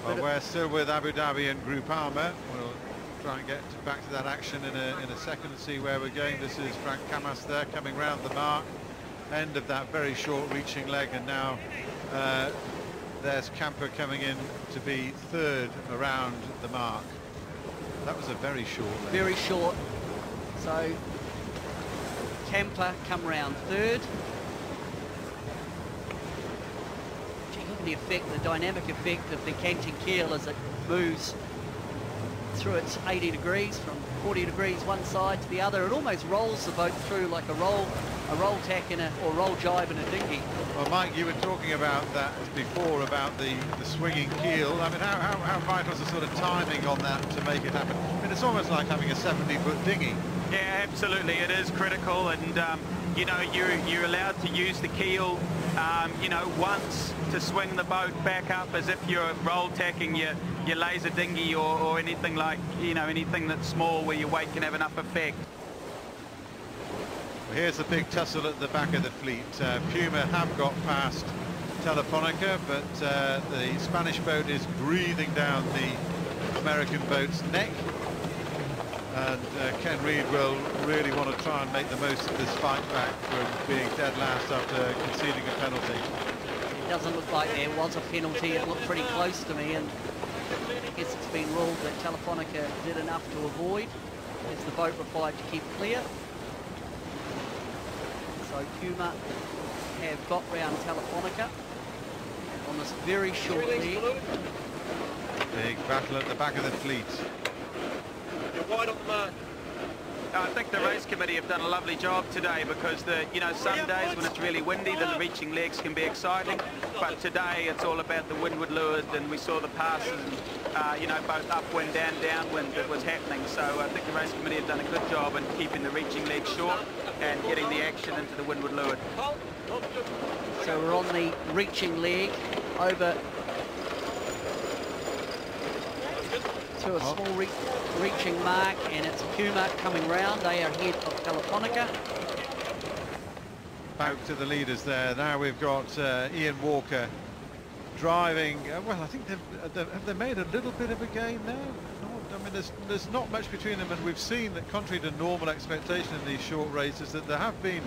Well, we're still with Abu Dhabi and Groupama. We'll try and get back to that action in a second and see where we're going. This is Frank Camas there coming round the mark, end of that very short reaching leg, and now there's Camper coming in to be third around the mark. That was a very short leg. Very short. So Camper come round third. The effect, the dynamic effect of the canting keel as it moves through its 80 degrees from 40 degrees one side to the other. It almost rolls the boat through like a roll tack or roll jibe in a dinghy. Well, Mike, you were talking about that before, about the swinging keel. I mean, how vital is the sort of timing on that to make it happen? I mean, it's almost like having a 70-foot dinghy. Yeah, absolutely, it is critical, and you know, you're allowed to use the keel, you know, once to swing the boat back up as if you're roll tacking your laser dinghy or anything like, you know, anything that's small where your weight can have enough effect. Well, here's the big tussle at the back of the fleet. Puma have got past Telefonica, but the Spanish boat is breathing down the American boat's neck. And Ken Reid will really want to try and make the most of this fight back from being dead last after conceding a penalty. It doesn't look like there was a penalty. It looked pretty close to me, and I guess it's been ruled that Telefonica did enough to avoid as the boat required to keep clear. So Puma have got round Telefonica on this very short lead. Big battle at the back of the fleet. Wide on the mark. I think the race committee have done a lovely job today, because you know, some days when it's really windy, then the reaching legs can be exciting, but today it's all about the windward leeward, and we saw the passes, you know, both upwind and downwind that was happening. So I think the race committee have done a good job in keeping the reaching legs short and getting the action into the windward leeward. So we're on the reaching leg over to a small reaching mark, and it's Puma coming round. They are ahead of Telefonica. Back to the leaders there. Now we've got Ian Walker driving. Well, I think have they made a little bit of a gain now? I mean, there's not much between them, and we've seen that, contrary to normal expectation in these short races, that there have been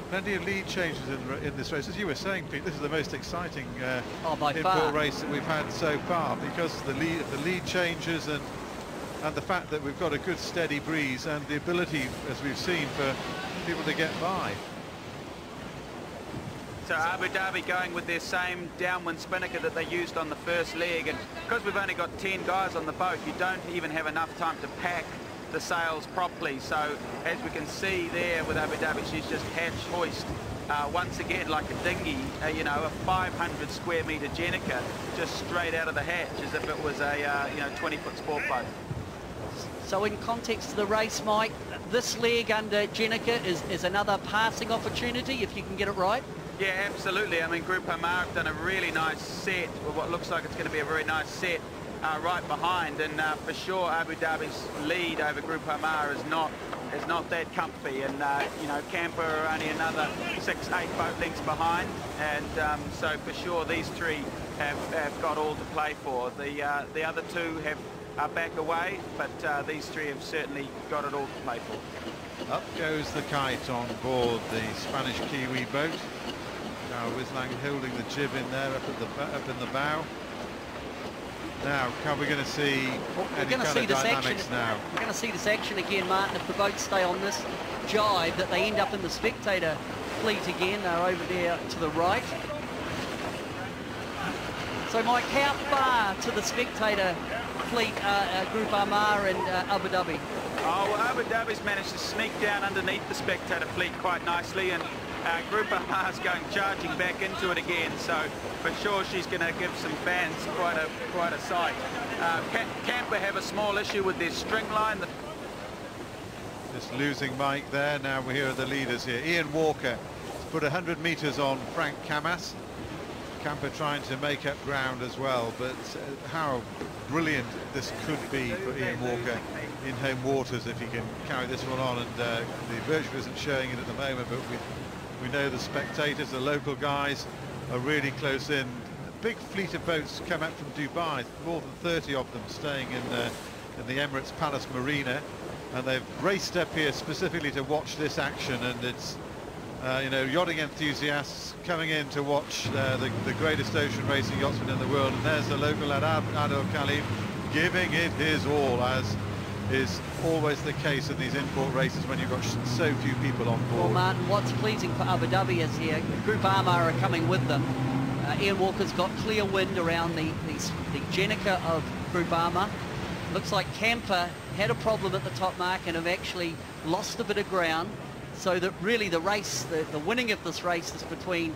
plenty of lead changes in this race. As you were saying, Pete, this is the most exciting inboard race that we've had so far, because of the lead changes and the fact that we've got a good steady breeze and the ability, as we've seen, for people to get by. So Abu Dhabi going with their same downwind spinnaker that they used on the first leg, and because we've only got 10 guys on the boat, you don't even have enough time to pack the sails properly. So as we can see there with Abu Dhabi, she's just hatch hoist once again like a dinghy, you know, a 500 square metre Jenica just straight out of the hatch, as if it was a you know, 20-foot sport boat. So in context of the race, Mike, this leg under Jenica is another passing opportunity if you can get it right. Yeah, absolutely. I mean, Groupama have done a really nice set, or what looks like it's going to be a very nice set right behind, and for sure Abu Dhabi's lead over Groupama is not that comfy, and you know, Camper are only another 6-8 boat lengths behind, and so for sure these three have got all to play for. The other two are back away, but these three have certainly got it all to play for. Up goes the kite on board the Spanish Kiwi boat. Now Wislang holding the jib in there up in the bow. Now, we're going to see any kind of dynamics now. We're going to see this action again, Martin, if the boats stay on this jibe, that they end up in the spectator fleet again. They're over there to the right. So, Mike, how far to the spectator fleet Groupama and Abu Dhabi? Oh, well, Abu Dhabi's managed to sneak down underneath the spectator fleet quite nicely, and Groupama's going charging back into it again, so for sure she's going to give some fans quite a sight. Camper have a small issue with their string line. Just losing Mike there. Now we're here at the leaders here. Ian Walker has put 100 metres on Frank Camas. Camper trying to make up ground as well, but how brilliant this could be for Ian Walker. in home waters if he can carry this one on, and the virtual isn't showing it at the moment, but we know the spectators, the local guys, are really close in. A big fleet of boats come out from Dubai, more than 30 of them staying in the Emirates Palace Marina, and they've raced up here specifically to watch this action. And it's you know, yachting enthusiasts coming in to watch the greatest ocean racing yachtsman in the world. And there's the local lad Adil Khalif giving it his all, as is always the case in these import races when you've got so few people on board. Well, Martin, what's pleasing for Abu Dhabi is here, Group Armour are coming with them. Ian Walker's got clear wind around the Jenica of Group Armour. Looks like Camper had a problem at the top mark and have actually lost a bit of ground. So that really the race, the winning of this race is between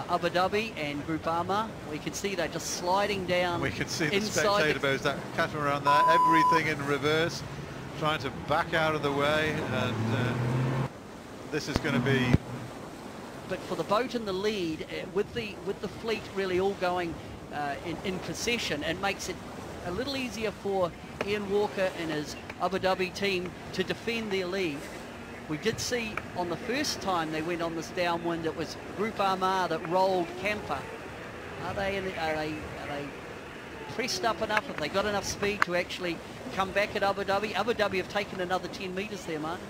Abu Dhabi and Group Armour. We can see they're just sliding down. We can see the spectator boats, that catamaran there, everything in reverse, trying to back out of the way, and this is going to be. But for the boat in the lead, with the fleet really all going in procession, it makes it a little easier for Ian Walker and his Abu Dhabi team to defend their lead. We did see on the first time they went on this downwind, it was Group Armour that rolled Camper. Are they pressed up enough? Have they got enough speed to actually come back at Abu Dhabi? Abu Dhabi have taken another 10 metres there, Martin.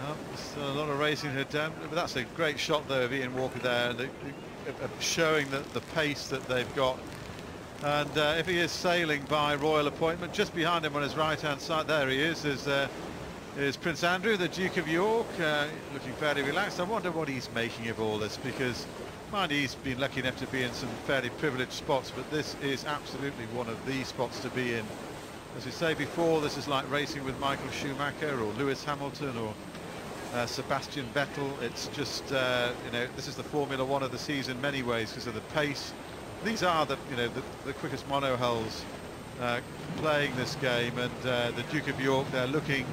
Well, there's a lot of racing here done, but that's a great shot though of Ian Walker there, showing the pace that they've got. And if he is sailing by royal appointment, just behind him on his right-hand side, there he is Prince Andrew, the Duke of York, looking fairly relaxed. I wonder what he's making of all this, because mind he's been lucky enough to be in some fairly privileged spots, but this is absolutely one of the spots to be in. As we say before, this is like racing with Michael Schumacher or Lewis Hamilton or Sebastian Vettel. It's just you know, this is the Formula One of the season in many ways because of the pace. These are the the quickest monohulls playing this game, and the Duke of York there looking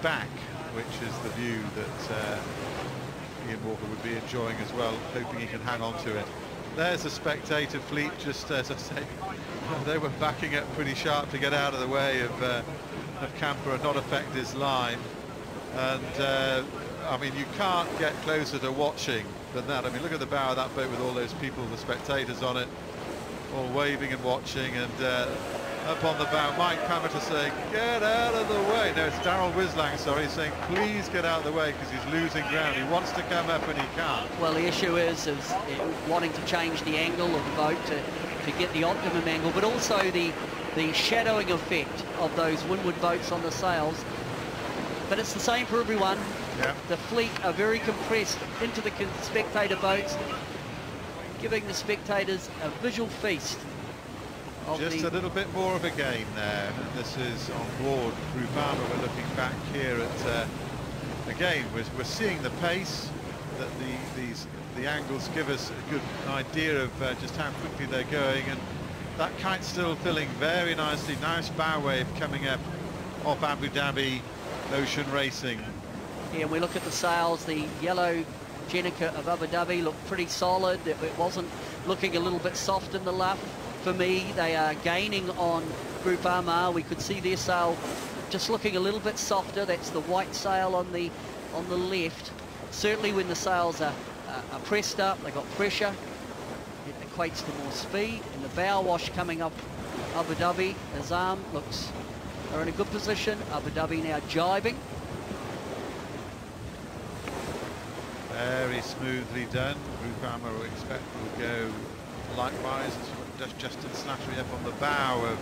back, which is the view that Ian Walker would be enjoying as well, hoping he can hang on to it. There's the spectator fleet, just as I say, they were backing up pretty sharp to get out of the way of Camper and not affect his line. And I mean, you can't get closer to watching than that. I mean, look at the bow of that boat with all those people, the spectators on it, all waving and watching. And up on the bow, Mike Pamiter saying, get out of the way. No, it's Darryl Wislang, sorry, saying, please get out of the way, because he's losing ground. He wants to come up and he can't. Well, the issue is wanting to change the angle of the boat to get the optimum angle, but also the shadowing effect of those windward boats on the sails. But it's the same for everyone. Yeah. The fleet are very compressed into the spectator boats, giving the spectators a visual feast. Just a little bit more of a gain there, and this is on board Group Armour. We're looking back here at again we're seeing the pace that the angles give us a good idea of just how quickly they're going, and that kite's still filling very nicely. Nice bow wave coming up off Abu Dhabi Ocean Racing. Yeah, and we look at the sails, the yellow Jenica of Abu Dhabi looked pretty solid. It wasn't looking a little bit soft in the luff. For me, they are gaining on Group Armour. We could see their sail just looking a little bit softer. That's the white sail on the left. Certainly when the sails are pressed up, they got pressure. It equates to more speed. And the bow wash coming up Abu Dhabi, Azam are in a good position. Abu Dhabi now jibing. Very smoothly done. Group Armour we expect will go likewise. Justin Slattery up on the bow of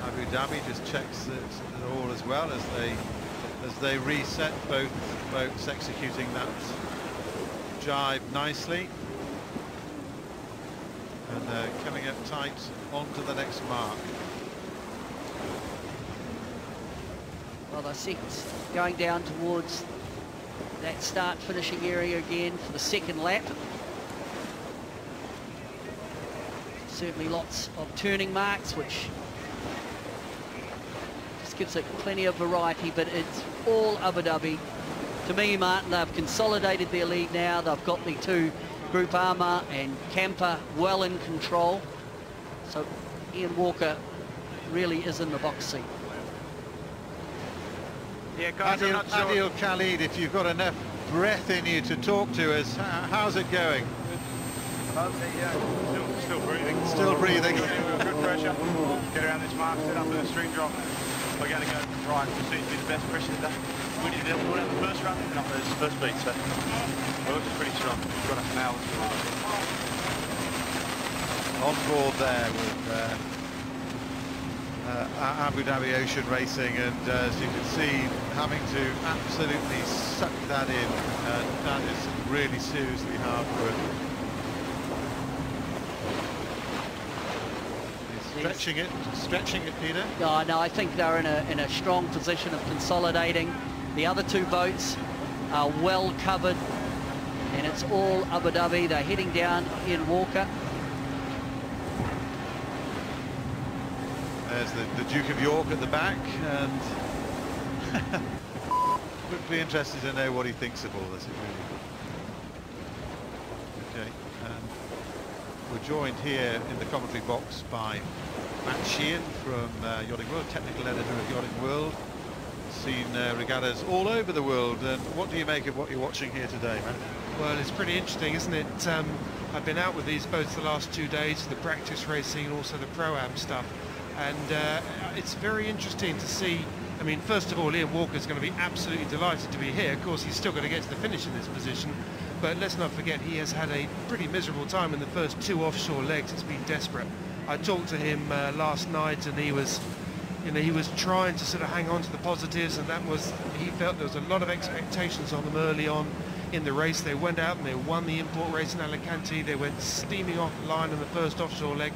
Abu Dhabi just checks it all as well as they reset, both boats executing that jibe nicely, and coming up tight onto the next mark. Well, the seconds going down towards that start finishing area again for the second lap. Certainly lots of turning marks, which just gives it plenty of variety, but it's all Abu Dhabi. To me, Martin, they've consolidated their lead now. They've got the two, Group Armour and Camper, well in control. So Ian Walker really is in the box seat. Yeah, guys, I'm not sure. Adil Khalid, if you've got enough breath in you to talk to us, how's it going? Still breathing. Still breathing. Good pressure. Get around this mark, set up with a string drop. We're going to go right. It seems to be the best pressure today. We did it all out the first run and up those first beat, so we're looking pretty strong. We've got us now. On board there with Abu Dhabi Ocean Racing, and as you can see, having to absolutely suck that in, that is really seriously hard work. He's stretching it, Peter. Oh, no, I think they're in a strong position of consolidating. The other two boats are well covered, and it's all Abu Dhabi. They're heading down in Walker. There's the Duke of York at the back, and would be interested to know what he thinks of all this. Okay, we're joined here in the commentary box by Matt Sheehan from Yachting World, technical editor of Yachting World. Seen regattas all over the world, and what do you make of what you're watching here today, Matt? Well, it's pretty interesting, isn't it? I've been out with these boats the last 2 days, the practice racing and also the Pro-Am stuff. And it's very interesting to see. I mean, first of all, Ian Walker's going to be absolutely delighted to be here. Of course, he's still going to get to the finish in this position, but let's not forget he has had a pretty miserable time in the first 2 offshore legs. It's been desperate. I talked to him last night, and he was trying to sort of hang on to the positives, and he felt there was a lot of expectations on them early on in the race. They went out and they won the import race in Alicante. They went steaming off the line in the first offshore leg.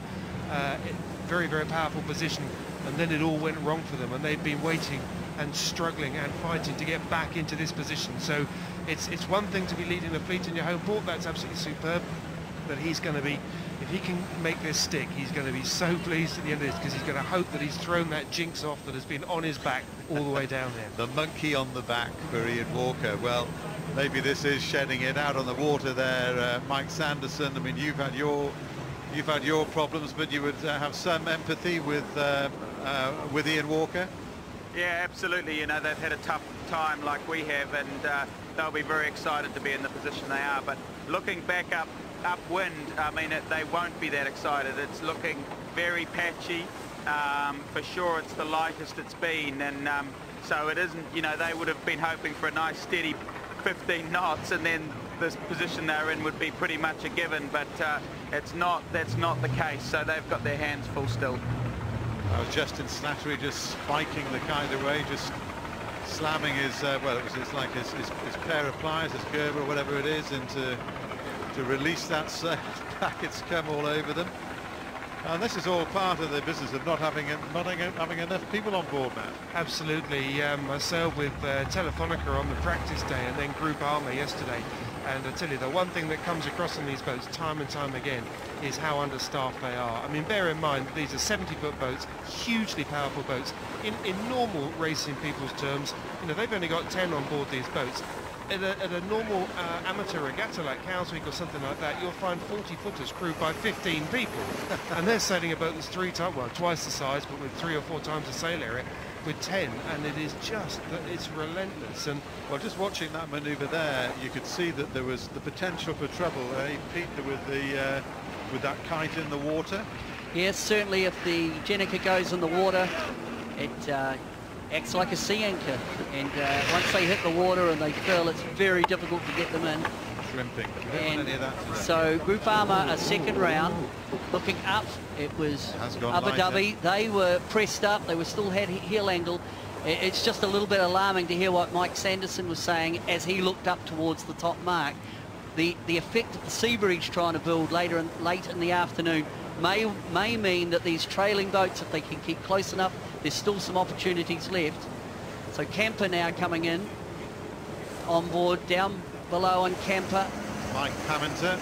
Very, very powerful position, and then it all went wrong for them, and they've been waiting and struggling and fighting to get back into this position. So it's one thing to be leading the fleet in your home port, that's absolutely superb, but he's going to be, if he can make this stick, he's going to be so pleased at the end of this, because he's going to hope that he's thrown that jinx off that has been on his back all the way down there. The monkey on the back for Ian Walker. Well, maybe this is shedding it out on the water there, Mike Sanderson. I mean, you've had your problems, but you would have some empathy with Ian Walker. Yeah, absolutely. You know, they've had a tough time like we have, and they'll be very excited to be in the position they are. But looking back upwind, I mean, they won't be that excited. It's looking very patchy. For sure, it's the lightest it's been, and so it isn't. You know, they would have been hoping for a nice steady 15 knots, and then this position they're in would be pretty much a given, but that's not the case, so they've got their hands full still. Justin Slattery just spiking the kite away, just slamming his, well, it's like his pair of pliers, his Gerber or whatever it is, and to release that sail back, it's come all over them. And this is all part of the business of not having enough people on board now. Absolutely. I sailed with Telefonica on the practice day and then Group Armour yesterday. And I tell you, the one thing that comes across in these boats time and time again is how understaffed they are. I mean, bear in mind, these are 70-foot boats, hugely powerful boats. In normal racing people's terms, you know, they've only got 10 on board these boats. At a normal amateur regatta like Cowsweek or something like that, you'll find 40-footers crewed by 15 people. And they're sailing a boat that's twice the size, but with 3 or 4 times the sail area, with 10, and it is just, it's relentless. And well, just watching that manoeuvre there, you could see that there was the potential for trouble, Pete, with that kite in the water. Yes, certainly if the Jenica goes in the water, it acts like a sea anchor, and once they hit the water and they fill, it's very difficult to get them in. Shrimping. And so Group Armour, a second round, looking up, it was Abu Dhabi. They were pressed up, they were still had heel angle. It's just a little bit alarming to hear what Mike Sanderson was saying as he looked up towards the top mark. The effect of the sea breeze trying to build late in the afternoon may mean that these trailing boats, if they can keep close enough, there's still some opportunities left. So Camper now coming in on board, down below on Camper. Mike Paminter,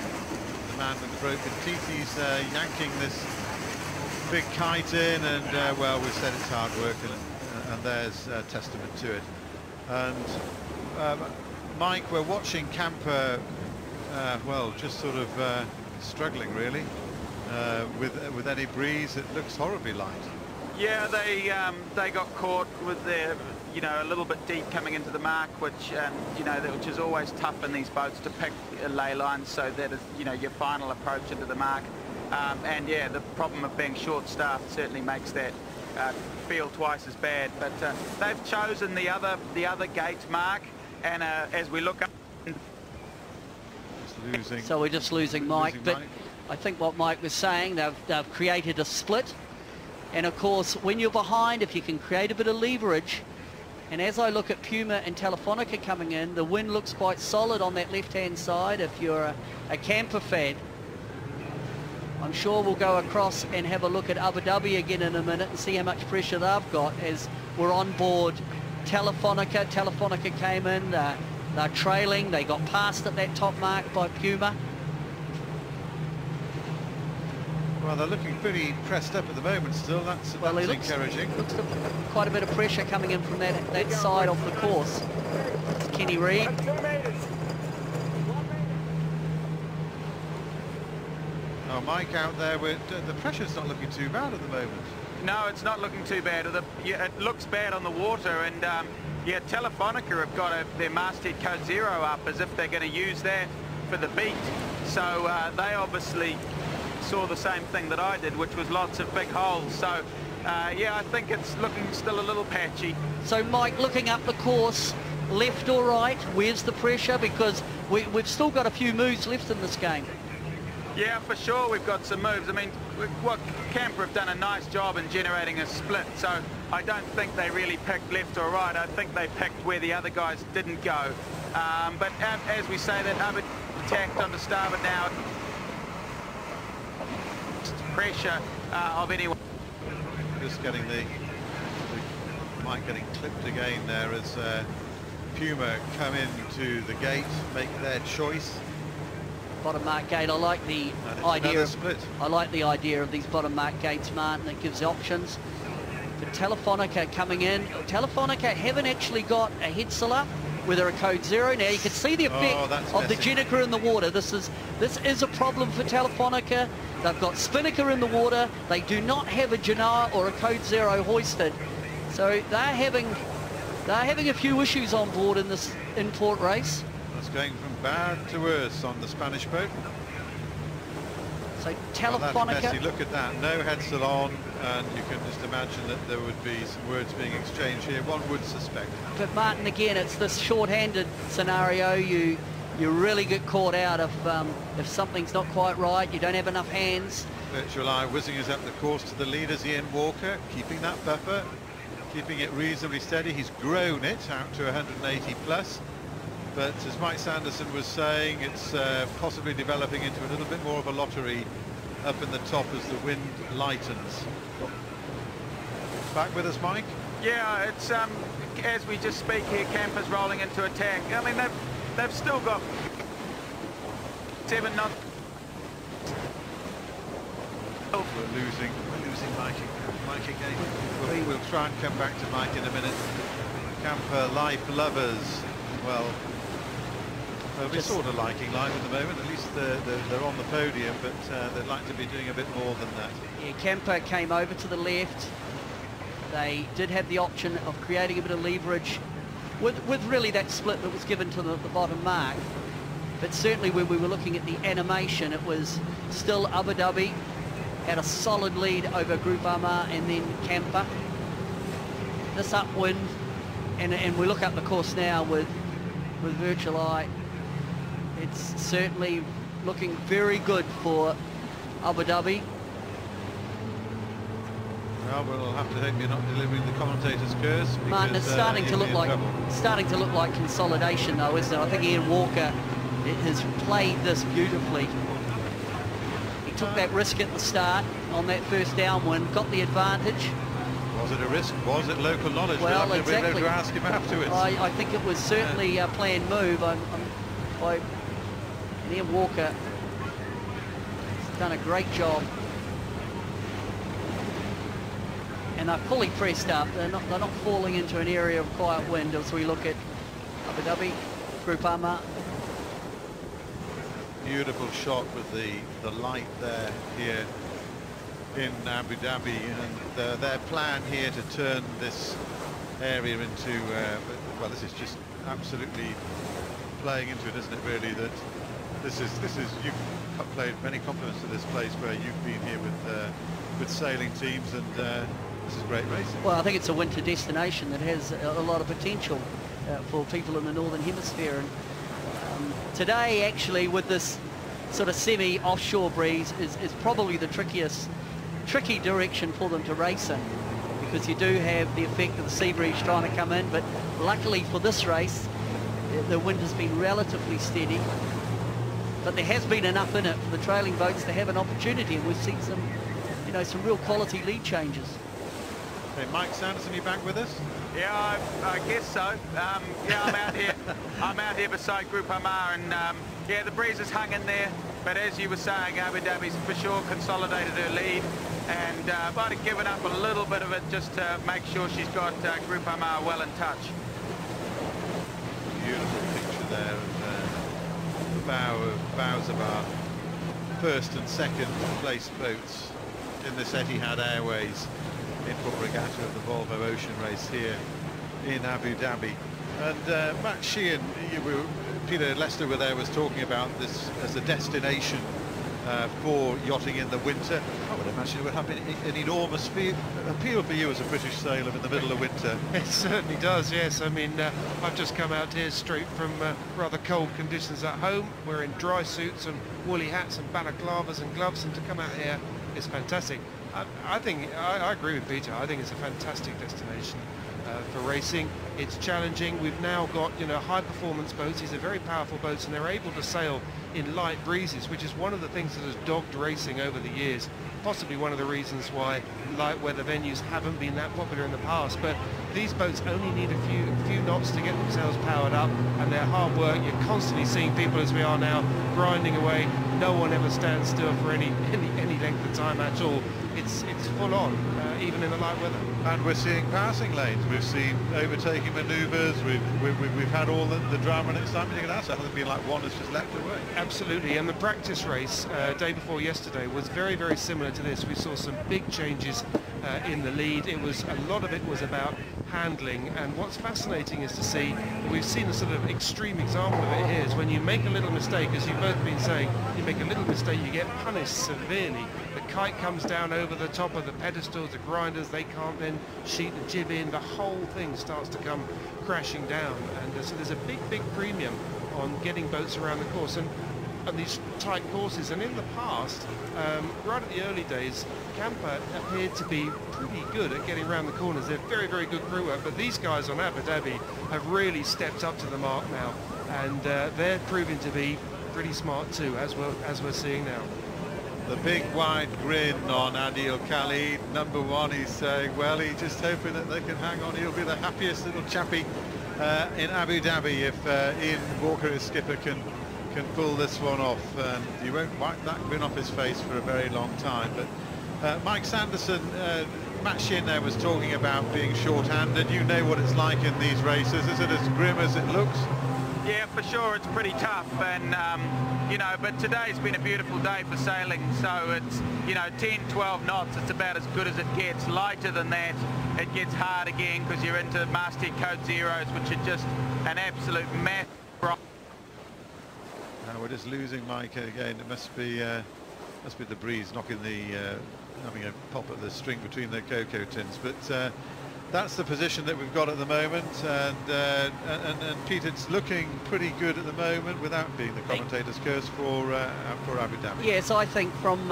the man with the broken teeth, he's yanking this big kite in, and well, we've said it's hard work, and there's testament to it. And Mike, we're watching Camper, well, just sort of struggling really with any breeze. It looks horribly light. Yeah, they got caught with their, you know, a little bit deep coming into the mark, which you know, which is always tough in these boats to pick ley lines, so that is, you know, your final approach into the mark. And yeah, the problem of being short-staffed certainly makes that feel twice as bad. But they've chosen the other gate mark, and as we look up, so we're just losing Mike. But I think what Mike was saying, they've created a split. And of course, when you're behind, if you can create a bit of leverage, and as I look at Puma and Telefonica coming in, the wind looks quite solid on that left-hand side. If you're a camper fan, I'm sure we'll go across and have a look at Abu Dhabi again in a minute and see how much pressure they've got as we're on board Telefonica. Telefonica came in, they're trailing, they got passed at that top mark by Puma. Well, they're looking pretty pressed up at the moment still. That's encouraging. Looks quite a bit of pressure coming in from that side of the course. It's Kenny Reid. Oh, Mike out there, the pressure's not looking too bad at the moment. no, it's not looking too bad. It looks bad on the water, and yeah, Telefonica have got their masthead code 0 up as if they're going to use that for the beat. So they obviously saw the same thing that I did, which was lots of big holes. So yeah, I think it's looking still a little patchy. So Mike, looking up the course, left or right, where's the pressure? Because we've still got a few moves left in this game. Yeah, for sure we've got some moves. I mean, what Camper have done a nice job in generating a split, so I don't think they really picked left or right. I think they picked where the other guys didn't go. But as we say, that Abu attacked on the starboard now. Pressure of anyone. Just getting the Mike getting clipped again there as Puma come into the gate, make their choice. Bottom mark gate. I like the idea of these bottom mark gates, Martin. It gives options. For Telefonica coming in, Telefonica haven't actually got a head sail up with a code 0. Now you can see the effect of the Jenica in the water. This is a problem for Telefonica. They've got Spinnaker in the water. They do not have a Genoa or a code 0 hoisted, so they're having a few issues on board in this import race. It's going from bad to worse on the Spanish boat. So Telefonica. Well, that's messy. Look at that. No head sail on, and you can just imagine that there would be some words being exchanged here. One would suspect. But Martin, again, it's this short-handed scenario. You really get caught out if something's not quite right. You don't have enough hands. Virtual Eye whizzing us up the course to the leaders, Ian Walker, keeping that buffer, keeping it reasonably steady. He's grown it out to 180 plus. But as Mike Sanderson was saying, it's possibly developing into a little bit more of a lottery up in the top as the wind lightens. Back with us, Mike? Yeah, it's as we just speak here, Camper's rolling into attack. I mean, they've still got 7 knots. We're losing Mike again. We'll try and come back to Mike in a minute. Camper life lovers. Well, we're sort of liking life at the moment. At least they're on the podium, but they'd like to be doing a bit more than that. Yeah, Camper came over to the left. They did have the option of creating a bit of leverage with really that split that was given to the bottom mark. But certainly when we were looking at the animation, it was still Abu Dhabi had a solid lead over Group Amar and then Camper. This upwind, and we look up the course now with Virtual Eye. It's certainly looking very good for Abu Dhabi. Well, we'll have to hope you're not delivering the commentator's curse. Martin, it's starting to look like consolidation, though, isn't it? I think Ian Walker has played this beautifully. He took that risk at the start on that first downwind, got the advantage. Was it a risk? Was it local knowledge? Well, we'll exactly. be able to ask him afterwards. I think it was certainly a planned move. Ian Walker has done a great job. And they're fully pressed up. They're not falling into an area of quiet wind as we look at Abu Dhabi, Group Amar. Beautiful shot with the light there here in Abu Dhabi, and their plan here to turn this area into, well, this is just absolutely playing into it, isn't it, really, that this is you've played many compliments to this place where you've been here with sailing teams, and this is great racing. Well, I think it's a winter destination that has a lot of potential for people in the Northern Hemisphere, and today actually with this sort of semi-offshore breeze is probably the tricky direction for them to race in, because you do have the effect of the sea breeze trying to come in, but luckily for this race the wind has been relatively steady, but there has been enough in it for the trailing boats to have an opportunity, and we've seen some, you know, some real quality lead changes. Okay, Mike Sanderson, you back with us? Yeah, I guess so. Yeah, I'm out here. I'm out here beside Group Amar, and yeah, the breeze has hung in there. But as you were saying, Abu Dhabi's for sure consolidated her lead, and might have given up a little bit of it just to make sure she's got Group Amar well in touch. Beautiful picture there of the bows of our first and second place boats in this Etihad Airways input regatta of the Volvo Ocean Race here in Abu Dhabi. And Matt Sheehan, Peter Lester were there, was talking about this as a destination for yachting in the winter. I would imagine it would have an enormous appeal for you as a British sailor in the middle of winter. It certainly does, yes. I mean, I've just come out here straight from rather cold conditions at home, wearing dry suits and woolly hats and balaclavas and gloves, and to come out here is fantastic. I think I agree with Peter. I think it's a fantastic destination for racing. It's challenging. We've now got, you know, high performance boats. These are very powerful boats, and they're able to sail in light breezes, which is one of the things that has dogged racing over the years. Possibly one of the reasons why light weather venues haven't been that popular in the past. But these boats only need a few knots to get themselves powered up, and they're hard work. You're constantly seeing people, as we are now, grinding away. No one ever stands still for any length of time at all. It's full on, even in the light weather. And we're seeing passing lanes. We've seen overtaking manoeuvres. We've had all the drama and excitement. You can ask, it hasn't been like one has just leapt away. Absolutely, and the practice race day before yesterday was very, very similar to this. We saw some big changes in the lead. A lot of it was about handling, and what's fascinating is to see, we've seen a sort of extreme example of it here, is when you make a little mistake, as you've both been saying, you make a little mistake, you get punished severely. The kite comes down over the top of the pedestals, the grinders, they can't then sheet the jib in, the whole thing starts to come crashing down, and so there's a big premium on getting boats around the course, and these tight courses. And in the past, right at the early days, Camper appeared to be pretty good at getting around the corners. They're very, very good crew work, but these guys on Abu Dhabi have really stepped up to the mark now, and they're proving to be pretty smart too, as we're seeing now. The big wide grin on Adil Khalid, number one. He's saying, well, he's just hoping that they can hang on. He'll be the happiest little chappie in Abu Dhabi if Ian Walker, his skipper, can pull this one off, and you won't wipe that grin off his face for a very long time. But Mike Sanderson, Matt Shin there was talking about being short-handed. You know what it's like in these races. Is it as grim as it looks? Yeah, for sure, it's pretty tough, and you know, but today's been a beautiful day for sailing, so it's, you know, 10, 12 knots, it's about as good as it gets. Lighter than that, it gets hard again, because you're into masthead code zeros, which are just an absolute massive rock. We're just losing Mike again. It must be the breeze knocking having a pop at the string between the cocoa tins. But that's the position that we've got at the moment, and Pete, it's looking pretty good at the moment without being the commentator's curse for Abu Dhabi. Yes, I think from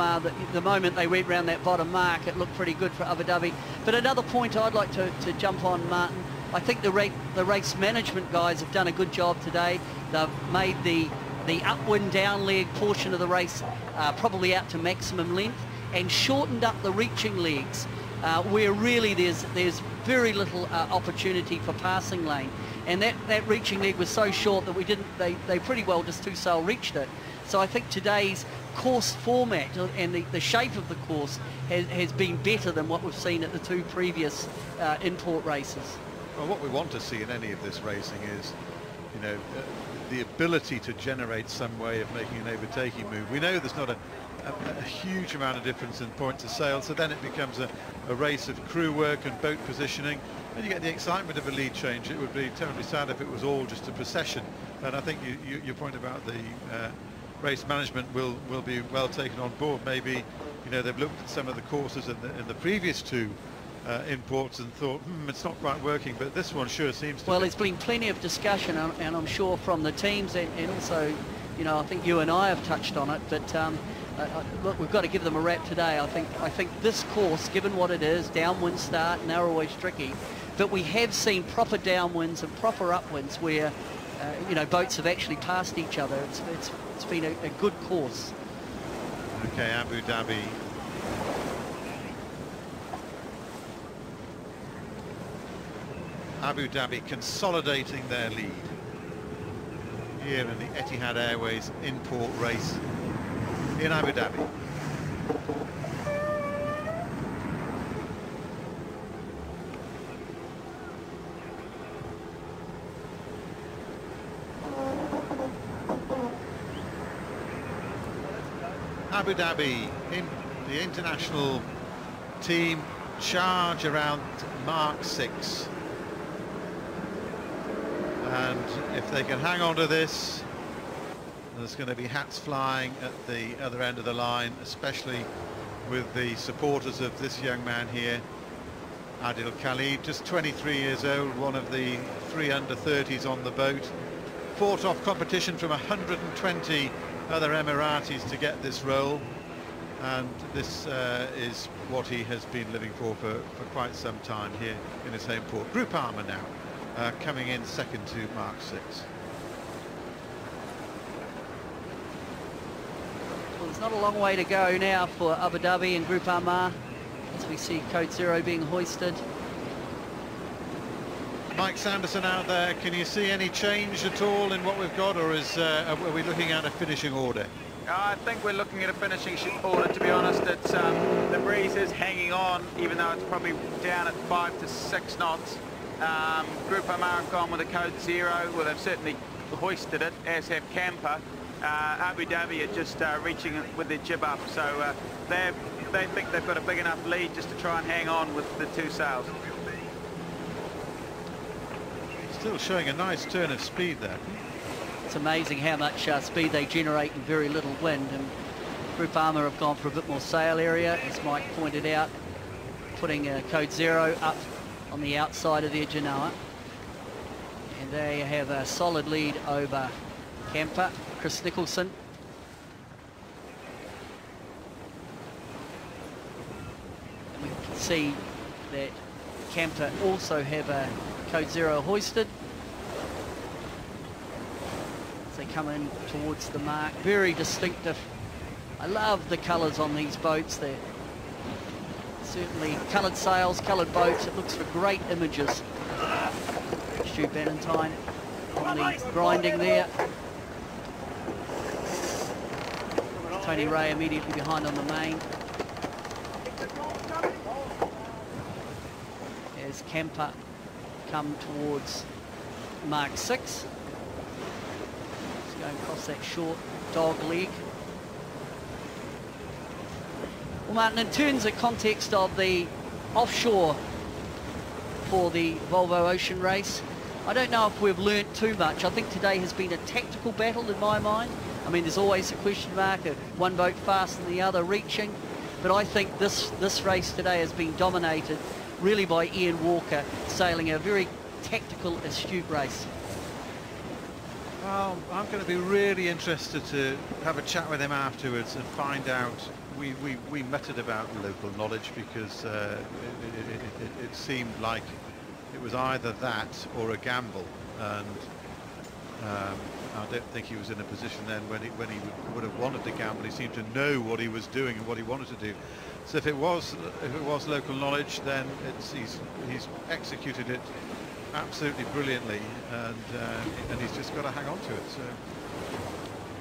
the moment they went round that bottom mark, it looked pretty good for Abu Dhabi. But another point I'd like to jump on, Martin, I think the race management guys have done a good job today. They've made the upwind down leg portion of the race probably out to maximum length, and shortened up the reaching legs where really there's very little opportunity for passing lane, and that reaching leg was so short that they pretty well just two sail reached it. So I think today's course format and the shape of the course has been better than what we've seen at the two previous import races. Well, what we want to see in any of this racing is, you know, the ability to generate some way of making an overtaking move. We know there's not a huge amount of difference in points of sale, so then it becomes a race of crew work and boat positioning, and you get the excitement of a lead change. It would be terribly sad if it was all just a procession, and I think your point about the race management will be well taken on board. Maybe, you know, they've looked at some of the courses in the previous two imports and thought, it's not quite working, but this one sure seems to Well, be. there's been plenty of discussion, and I'm sure from the teams, and also, you know, I think you and I have touched on it, but look, we've got to give them a rap today. I think this course, given what it is, downwind start, and they're always tricky, but we have seen proper downwinds and proper upwinds where, you know, boats have actually passed each other. It's been a good course. Okay, Abu Dhabi. Abu Dhabi consolidating their lead here in the Etihad Airways import race in Abu Dhabi. Abu Dhabi in the international team charge around Mark 6. And if they can hang on to this, there's going to be hats flying at the other end of the line, especially with the supporters of this young man here, Adil Khalid, just 23 years old, one of the 3 under-30s on the boat. Fought off competition from 120 other Emiratis to get this role, and this is what he has been living for quite some time here in his home port. Group Armour now. Coming in second to Mark 6. Well, there's not a long way to go now for Abu Dhabi and Group Armour, as we see Code Zero being hoisted. Mike Sanderson out there, can you see any change at all in what we've got, or are we looking at a finishing order? I think we're looking at a finishing order, to be honest. It's the breeze is hanging on, even though it's probably down at 5 to 6 knots. Group Armour have gone with a Code Zero. Well, they've certainly hoisted it, as have Camper. Abu Dhabi are just reaching it with their jib up, so they think they've got a big enough lead just to try and hang on with the 2 sails. Still showing a nice turn of speed there. It's amazing how much speed they generate in very little wind, and Group Armour have gone for a bit more sail area, as Mike pointed out, putting Code Zero up on the outside of their Genoa, and they have a solid lead over Camper, Chris Nicholson. And we can see that Camper also have a Code Zero hoisted as they come in towards the mark. Very distinctive. I love the colours on these boats. They're certainly coloured sails, coloured boats. It looks for great images. Stu Benentine on the grinding there. Tony Ray immediately behind on the main. As Camper come towards Mark 6. Just going across that short dog leg. Well, Martin, in terms of context of the offshore for the Volvo Ocean Race, I don't know if we've learnt too much. I think today has been a tactical battle in my mind. I mean, there's always a question mark of one boat faster than the other reaching, but I think this race today has been dominated really by Ian Walker, sailing a very tactical, astute race. Well, I'm going to be really interested to have a chat with him afterwards and find out. We muttered about local knowledge because it seemed like it was either that or a gamble, and I don't think he was in a position then when he would have wanted to gamble. He seemed to know what he was doing and what he wanted to do. So if it was local knowledge, then he's executed it absolutely brilliantly, and he's just got to hang on to it. So.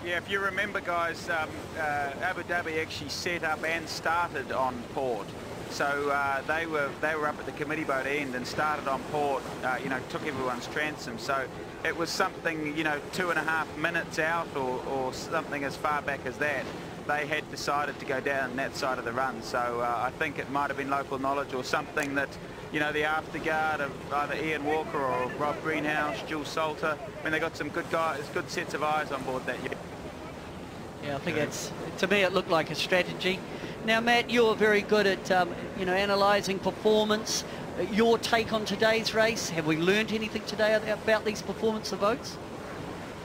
Yeah, if you remember, guys, Abu Dhabi actually set up and started on port. So they were up at the committee boat end and started on port. You know, took everyone's transom. So it was something, you know, 2.5 minutes out or something as far back as that, they had decided to go down that side of the run. So I think it might have been local knowledge or something that, you know, the afterguard of either Ian Walker or Rob Greenhouse, Jules Salter, I mean, they got some good guys, good sets of eyes on board that year. Yeah, I think it's, to me, it looked like a strategy. Now, Matt, you're very good at, you know, analysing performance. Your take on today's race, have we learned anything today about these performance of boats?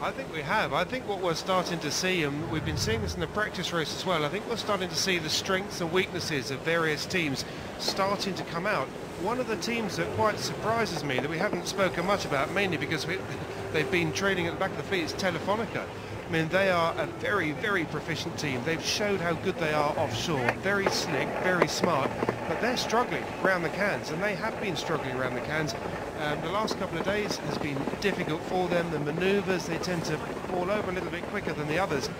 I think we have. I think what we're starting to see, and we've been seeing this in the practice race as well, I think we're starting to see the strengths and weaknesses of various teams starting to come out. One of the teams that quite surprises me, that we haven't spoken much about, mainly because they've been training at the back of the fleet, is Telefonica. I mean, they are a very, very proficient team. They've showed how good they are offshore. Very slick, very smart, but they're struggling around the cans, and they have been struggling around the cans. The last couple of days has been difficult for them. The manoeuvres, they tend to fall over a little bit quicker than the others.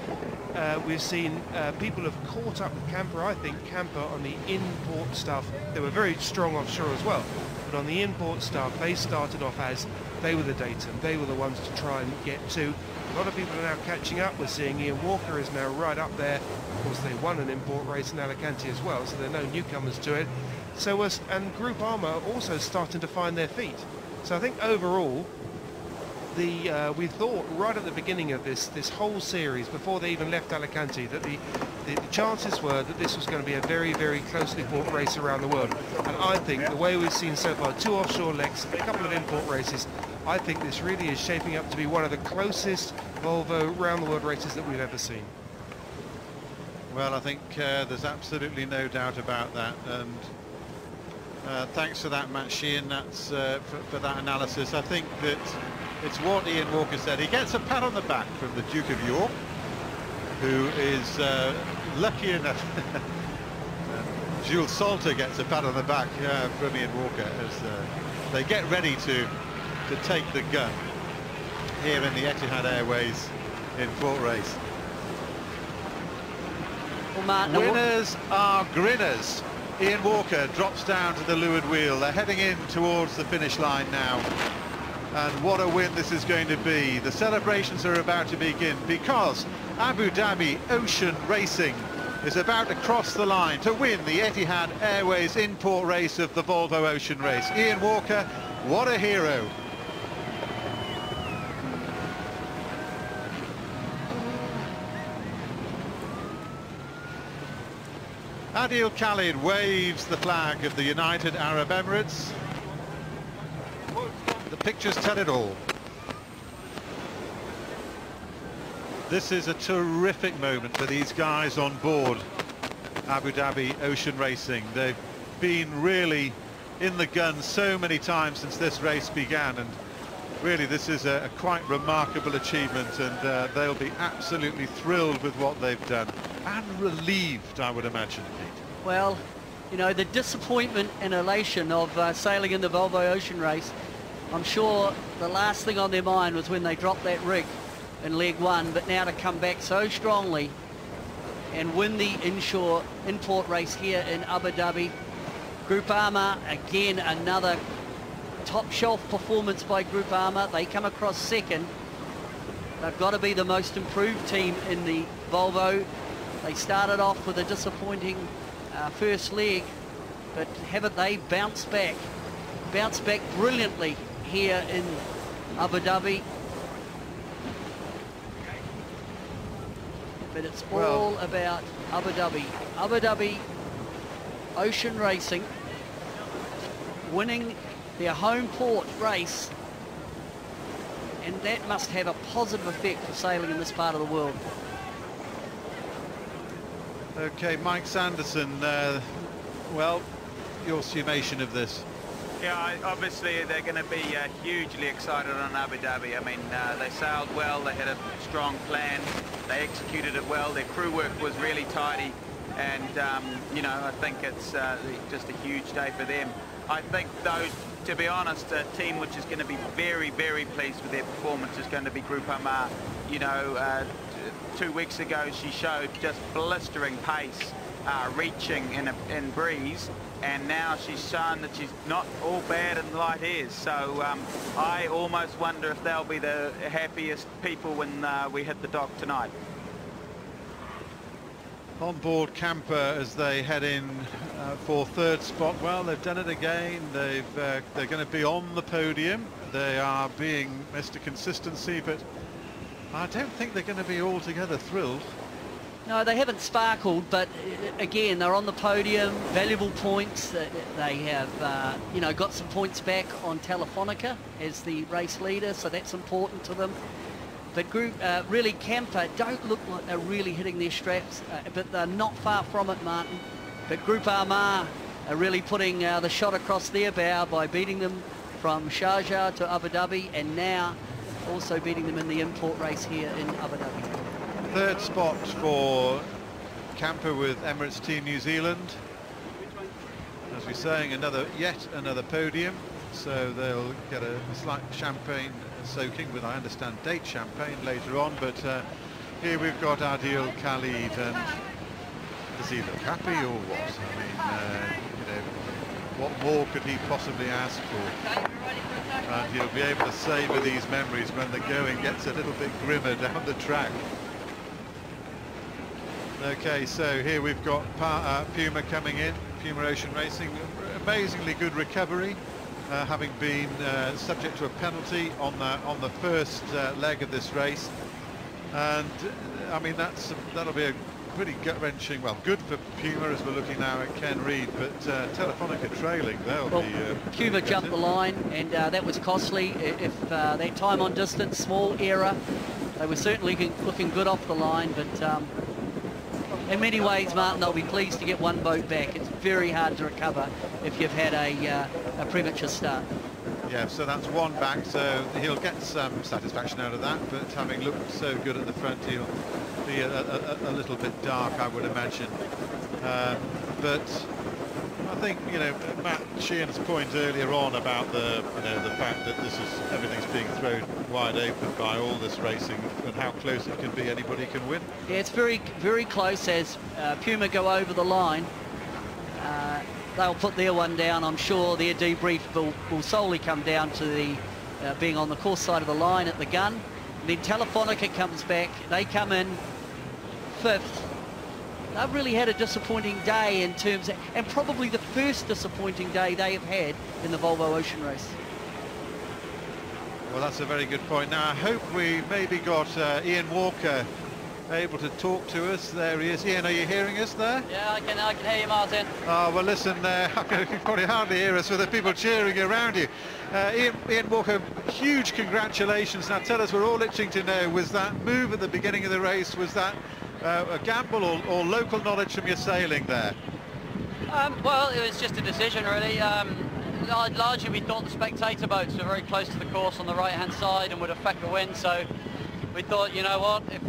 We've seen people have caught up with Camper. I think Camper on the import stuff, they were very strong offshore as well, but on the import stuff, they started off as they were the datum. They were the ones to try and get to. A lot of people are now catching up. We're seeing Ian Walker is now right up there. Of course, they won an import race in Alicante as well, so there are no newcomers to it. So, and Group Armour are also starting to find their feet. So I think overall, we thought right at the beginning of this whole series, before they even left Alicante, that the chances were that this was going to be a very, very closely fought race around the world. And I think the way we've seen so far, 2 offshore legs, a couple of import races, I think this really is shaping up to be one of the closest Volvo round-the-world races that we've ever seen. Well, I think there's absolutely no doubt about that, and thanks for that, Matt Sheehan. That's for that analysis. I think that it's what Ian Walker said. He gets a pat on the back from the Duke of York, who is lucky enough. Jules Salter gets a pat on the back from Ian Walker as they get ready to take the gun here in the Etihad Airways in Fort Race. Well, Martin, winners are grinners. Ian Walker drops down to the leeward wheel. They're heading in towards the finish line now. And what a win this is going to be. The celebrations are about to begin because Abu Dhabi Ocean Racing is about to cross the line to win the Etihad Airways import race of the Volvo Ocean Race. Ian Walker, what a hero. Adil Khalid waves the flag of the United Arab Emirates. The pictures tell it all. This is a terrific moment for these guys on board Abu Dhabi Ocean Racing. They've been really in the gun so many times since this race began, and really this is a quite remarkable achievement, and they'll be absolutely thrilled with what they've done, and relieved, I would imagine. Well, you know, the disappointment and elation of sailing in the Volvo Ocean Race, I'm sure the last thing on their mind was when they dropped that rig in leg 1, but now to come back so strongly and win the inshore import race here in Abu Dhabi. Group Armour, again, another top shelf performance by Group Armour. They come across second. They've got to be the most improved team in the Volvo. They started off with a disappointing first leg, but haven't they bounced back brilliantly here in Abu Dhabi. But it's all about Abu Dhabi. Abu Dhabi Ocean Racing winning their home port race, and that must have a positive effect for sailing in this part of the world. Okay, Mike Sanderson, well, your summation of this. Yeah, obviously they're going to be hugely excited on Abu Dhabi. I mean, they sailed well, they had a strong plan, they executed it well, their crew work was really tidy, and, you know, I think it's just a huge day for them. I think, though, to be honest, a team which is going to be very, very pleased with their performance is going to be Group Armour. You know, 2 weeks ago she showed just blistering pace reaching in breeze, and now she's shown that she's not all bad in light airs. So I almost wonder if they'll be the happiest people when we hit the dock tonight. On board Camper as they head in for third spot. Well, they've done it again. They're going to be on the podium. They are being Mr. Consistency, but I don't think they're going to be altogether thrilled. No, they haven't sparkled, but again, they're on the podium, valuable points. They have, you know, got some points back on Telefonica as the race leader, so that's important to them. But Group, really Camper don't look like they're really hitting their straps, but they're not far from it, Martin. But Group Armagh are really putting the shot across their bow by beating them from Sharjah to Abu Dhabi, and now also beating them in the import race here in Abu Dhabi. Third spot for Camper with Emirates Team New Zealand. As we're saying, yet another podium, so they'll get a slight champagne soaking with, I understand, date champagne later on. But here we've got Adil Khalid, and does he look happy or what? I mean, you know, what more could he possibly ask for? And he'll be able to savour these memories when the going gets a little bit grimmer down the track. Okay, so here we've got Puma coming in, Puma Ocean Racing. Amazingly good recovery, having been subject to a penalty on the first leg of this race. And I mean, that'll be a pretty gut-wrenching, well, good for Puma as we're looking now at Ken Reid, but Telefonica trailing, they'll be... Puma jumped the line, and that was costly. If that time on distance, small error, they were certainly looking good off the line, but in many ways, Martin, they'll be pleased to get one boat back. It's very hard to recover if you've had a premature start. Yeah, so that's one back, so he'll get some satisfaction out of that, but having looked so good at the front, he'll be a little bit dark, I would imagine. But I think, you know, Matt Sheehan's point earlier on about the fact that everything's being thrown wide open by all this racing and how close it can be, anybody can win. Yeah, it's very, very close as Puma go over the line. They'll put their one down. I'm sure their debrief will solely come down to the being on the course side of the line at the gun. And then Telefonica comes back. They come in 5th. They've really had a disappointing day in terms of, and probably the first disappointing day they have had in the Volvo Ocean Race. Well, that's a very good point. Now, I hope we maybe got Ian Walker able to talk to us. There he is. Ian, are you hearing us there? Yeah, I can hear you, Martin. Oh, well, listen, you can probably hardly hear us with the people cheering around you. Ian Walker, huge congratulations. Now, tell us, we're all itching to know, was that move at the beginning of the race, was that a gamble or local knowledge from your sailing there? Well, it was just a decision, really. Largely, we thought the spectator boats were very close to the course on the right-hand side and would affect the wind, so we thought, you know what, if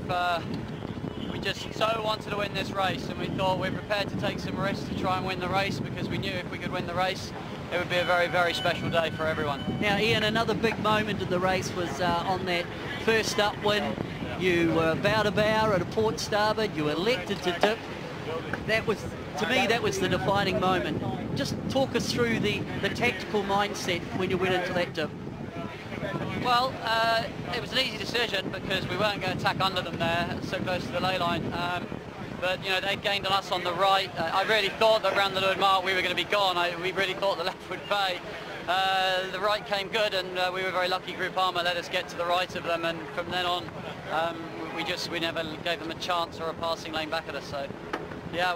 we just so wanted to win this race, and we thought we're prepared to take some risks to try and win the race, because we knew if we could win the race, it would be a very, very special day for everyone. Now, Ian, another big moment in the race was on that first upwind. You were bow to bow at a port starboard, you elected to dip. That was, to me, that was the defining moment. Just talk us through the tactical mindset when you went into that dip. Well, it was an easy decision because we weren't going to tack under them there, so close to the ley line. But, you know, they gained on us on the right. I really thought that around the leeward mark we were going to be gone. We really thought the left would pay. The right came good, and we were very lucky. Group Armagh let us get to the right of them, and from then on we never gave them a chance or a passing lane back at us. So yeah,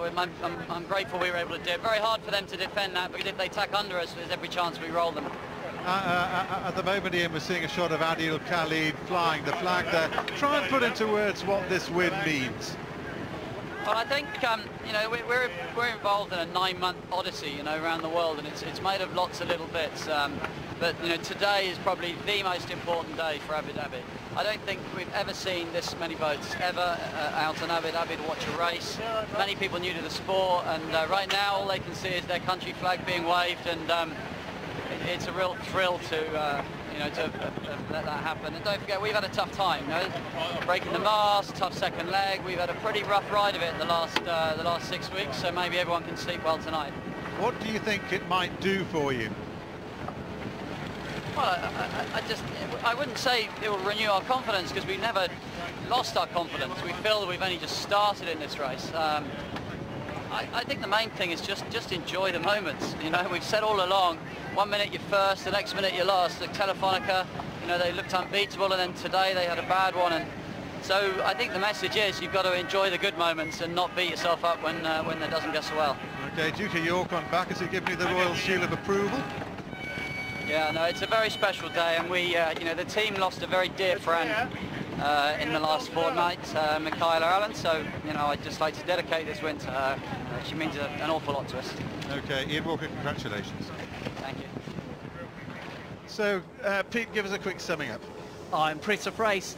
I'm grateful we were able to dip. Very hard for them to defend that, because if they tack under us, there's every chance we roll them. At the moment, Ian, we're seeing a shot of Adil Khalid flying the flag there. Try and put into words what this win means. Well, I think you know, we're involved in a 9-month odyssey, you know, around the world, and it's made of lots of little bits. But you know, today is probably the most important day for Abu Dhabi. I don't think we've ever seen this many boats ever out in Abu Dhabi to watch a race. Many people new to the sport, and right now all they can see is their country flag being waved, and it's a real thrill to you know, to let that happen. And don't forget, we've had a tough time, you know, breaking the mast, tough second leg. We've had a pretty rough ride of it the last 6 weeks, so maybe everyone can sleep well tonight. What do you think it might do for you? Well, I wouldn't say it will renew our confidence, because we've never lost our confidence. We feel that we've only just started in this race. I think the main thing is just enjoy the moments. You know, we've said all along, 1 minute you're first, the next minute you're last. At Telefonica, you know, they looked unbeatable, and then today they had a bad one. And so I think the message is you've got to enjoy the good moments and not beat yourself up when it doesn't go so well. Okay, Duke of York on back. Has he given you the Royal Seal of Approval? Yeah, no, it's a very special day, and we, you know, the team lost a very dear friend in the last fortnight, Michaela Allen, so, you know, I'd just like to dedicate this win to her. She means an awful lot to us. Okay, Ian Walker, congratulations. Thank you. So, Pete, give us a quick summing up. Oh, impressive race.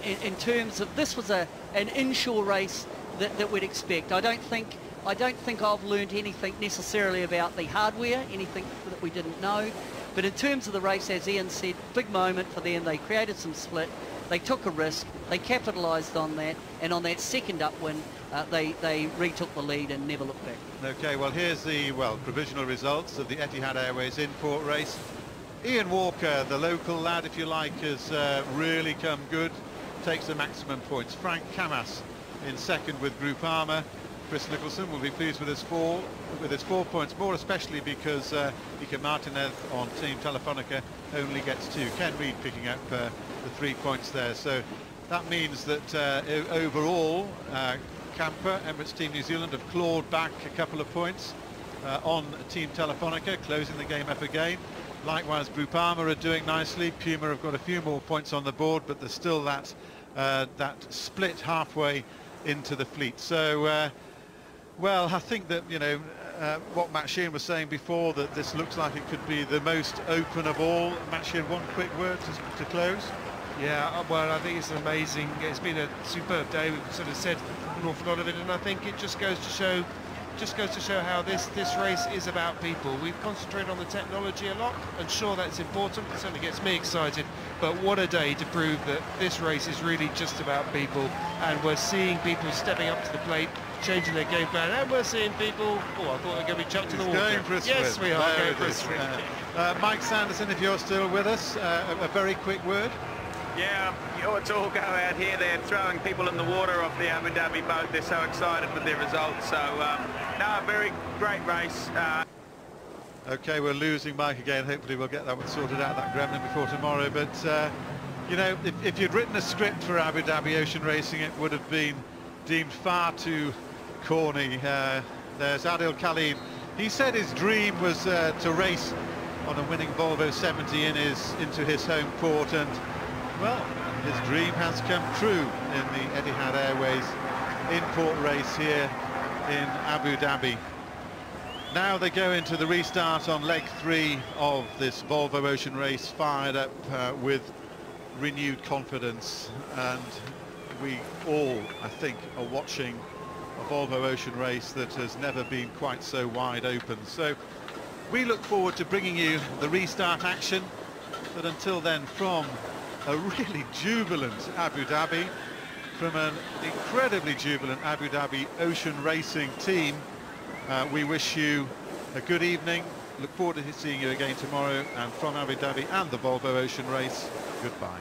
In terms of, this was an inshore race that we'd expect. I don't think I've learned anything necessarily about the hardware, anything that we didn't know. But in terms of the race, as Ian said, big moment for them. They created some split. They took a risk. They capitalised on that. And on that second upwind, they retook the lead and never looked back. Okay, well, here's the, provisional results of the Etihad Airways import race. Ian Walker, the local lad, if you like, has really come good. Takes the maximum points. Frank Camas in second with Groupama. Chris Nicholson will be pleased with his 4 points, more especially because Ika Martinez on Team Telefonica only gets 2. Ken Reid picking up the 3 points there. So that means that overall, Camper, Emirates Team New Zealand, have clawed back a couple of points on Team Telefonica, closing the game up again. Likewise, Groupama are doing nicely. Puma have got a few more points on the board, but there's still that split halfway into the fleet. So. Well, I think that, you know, what Matt Sheehan was saying before, that this looks like it could be the most open of all. Matt Sheehan, one quick word to close. Yeah, well, I think it's amazing. It's been a superb day. We've sort of said an awful lot of it, and I think it just goes to show how this race is about people. We've concentrated on the technology a lot, and sure, that's important. It certainly gets me excited. But what a day to prove that this race is really just about people, and we're seeing people stepping up to the plate, changing their game plan, and we're seeing people. Oh, I thought they were going to be chucked in the water. Going for a swim. Yes, we are going for a swim. Mike Sanderson, if you're still with us, a very quick word. Yeah, you ought to all go out here. They're throwing people in the water off the Abu Dhabi boat. They're so excited with their results. So, no, very great race. Okay, we're losing Mike again. Hopefully we'll get that one sorted out, that gremlin, before tomorrow. But, you know, if you'd written a script for Abu Dhabi Ocean Racing, it would have been deemed far too corny. There's Adil Khalid. He said his dream was to race on a winning Volvo 70 into his home port, and well, his dream has come true in the Etihad Airways import race here in Abu Dhabi. Now they go into the restart on leg 3 of this Volvo Ocean race, fired up with renewed confidence, and we all, I think, are watching a Volvo Ocean race that has never been quite so wide open. So we look forward to bringing you the restart action, but until then, from a really jubilant Abu Dhabi, from an incredibly jubilant Abu Dhabi Ocean Racing team, we wish you a good evening. Look forward to seeing you again tomorrow, and from Abu Dhabi and the Volvo Ocean race, goodbye.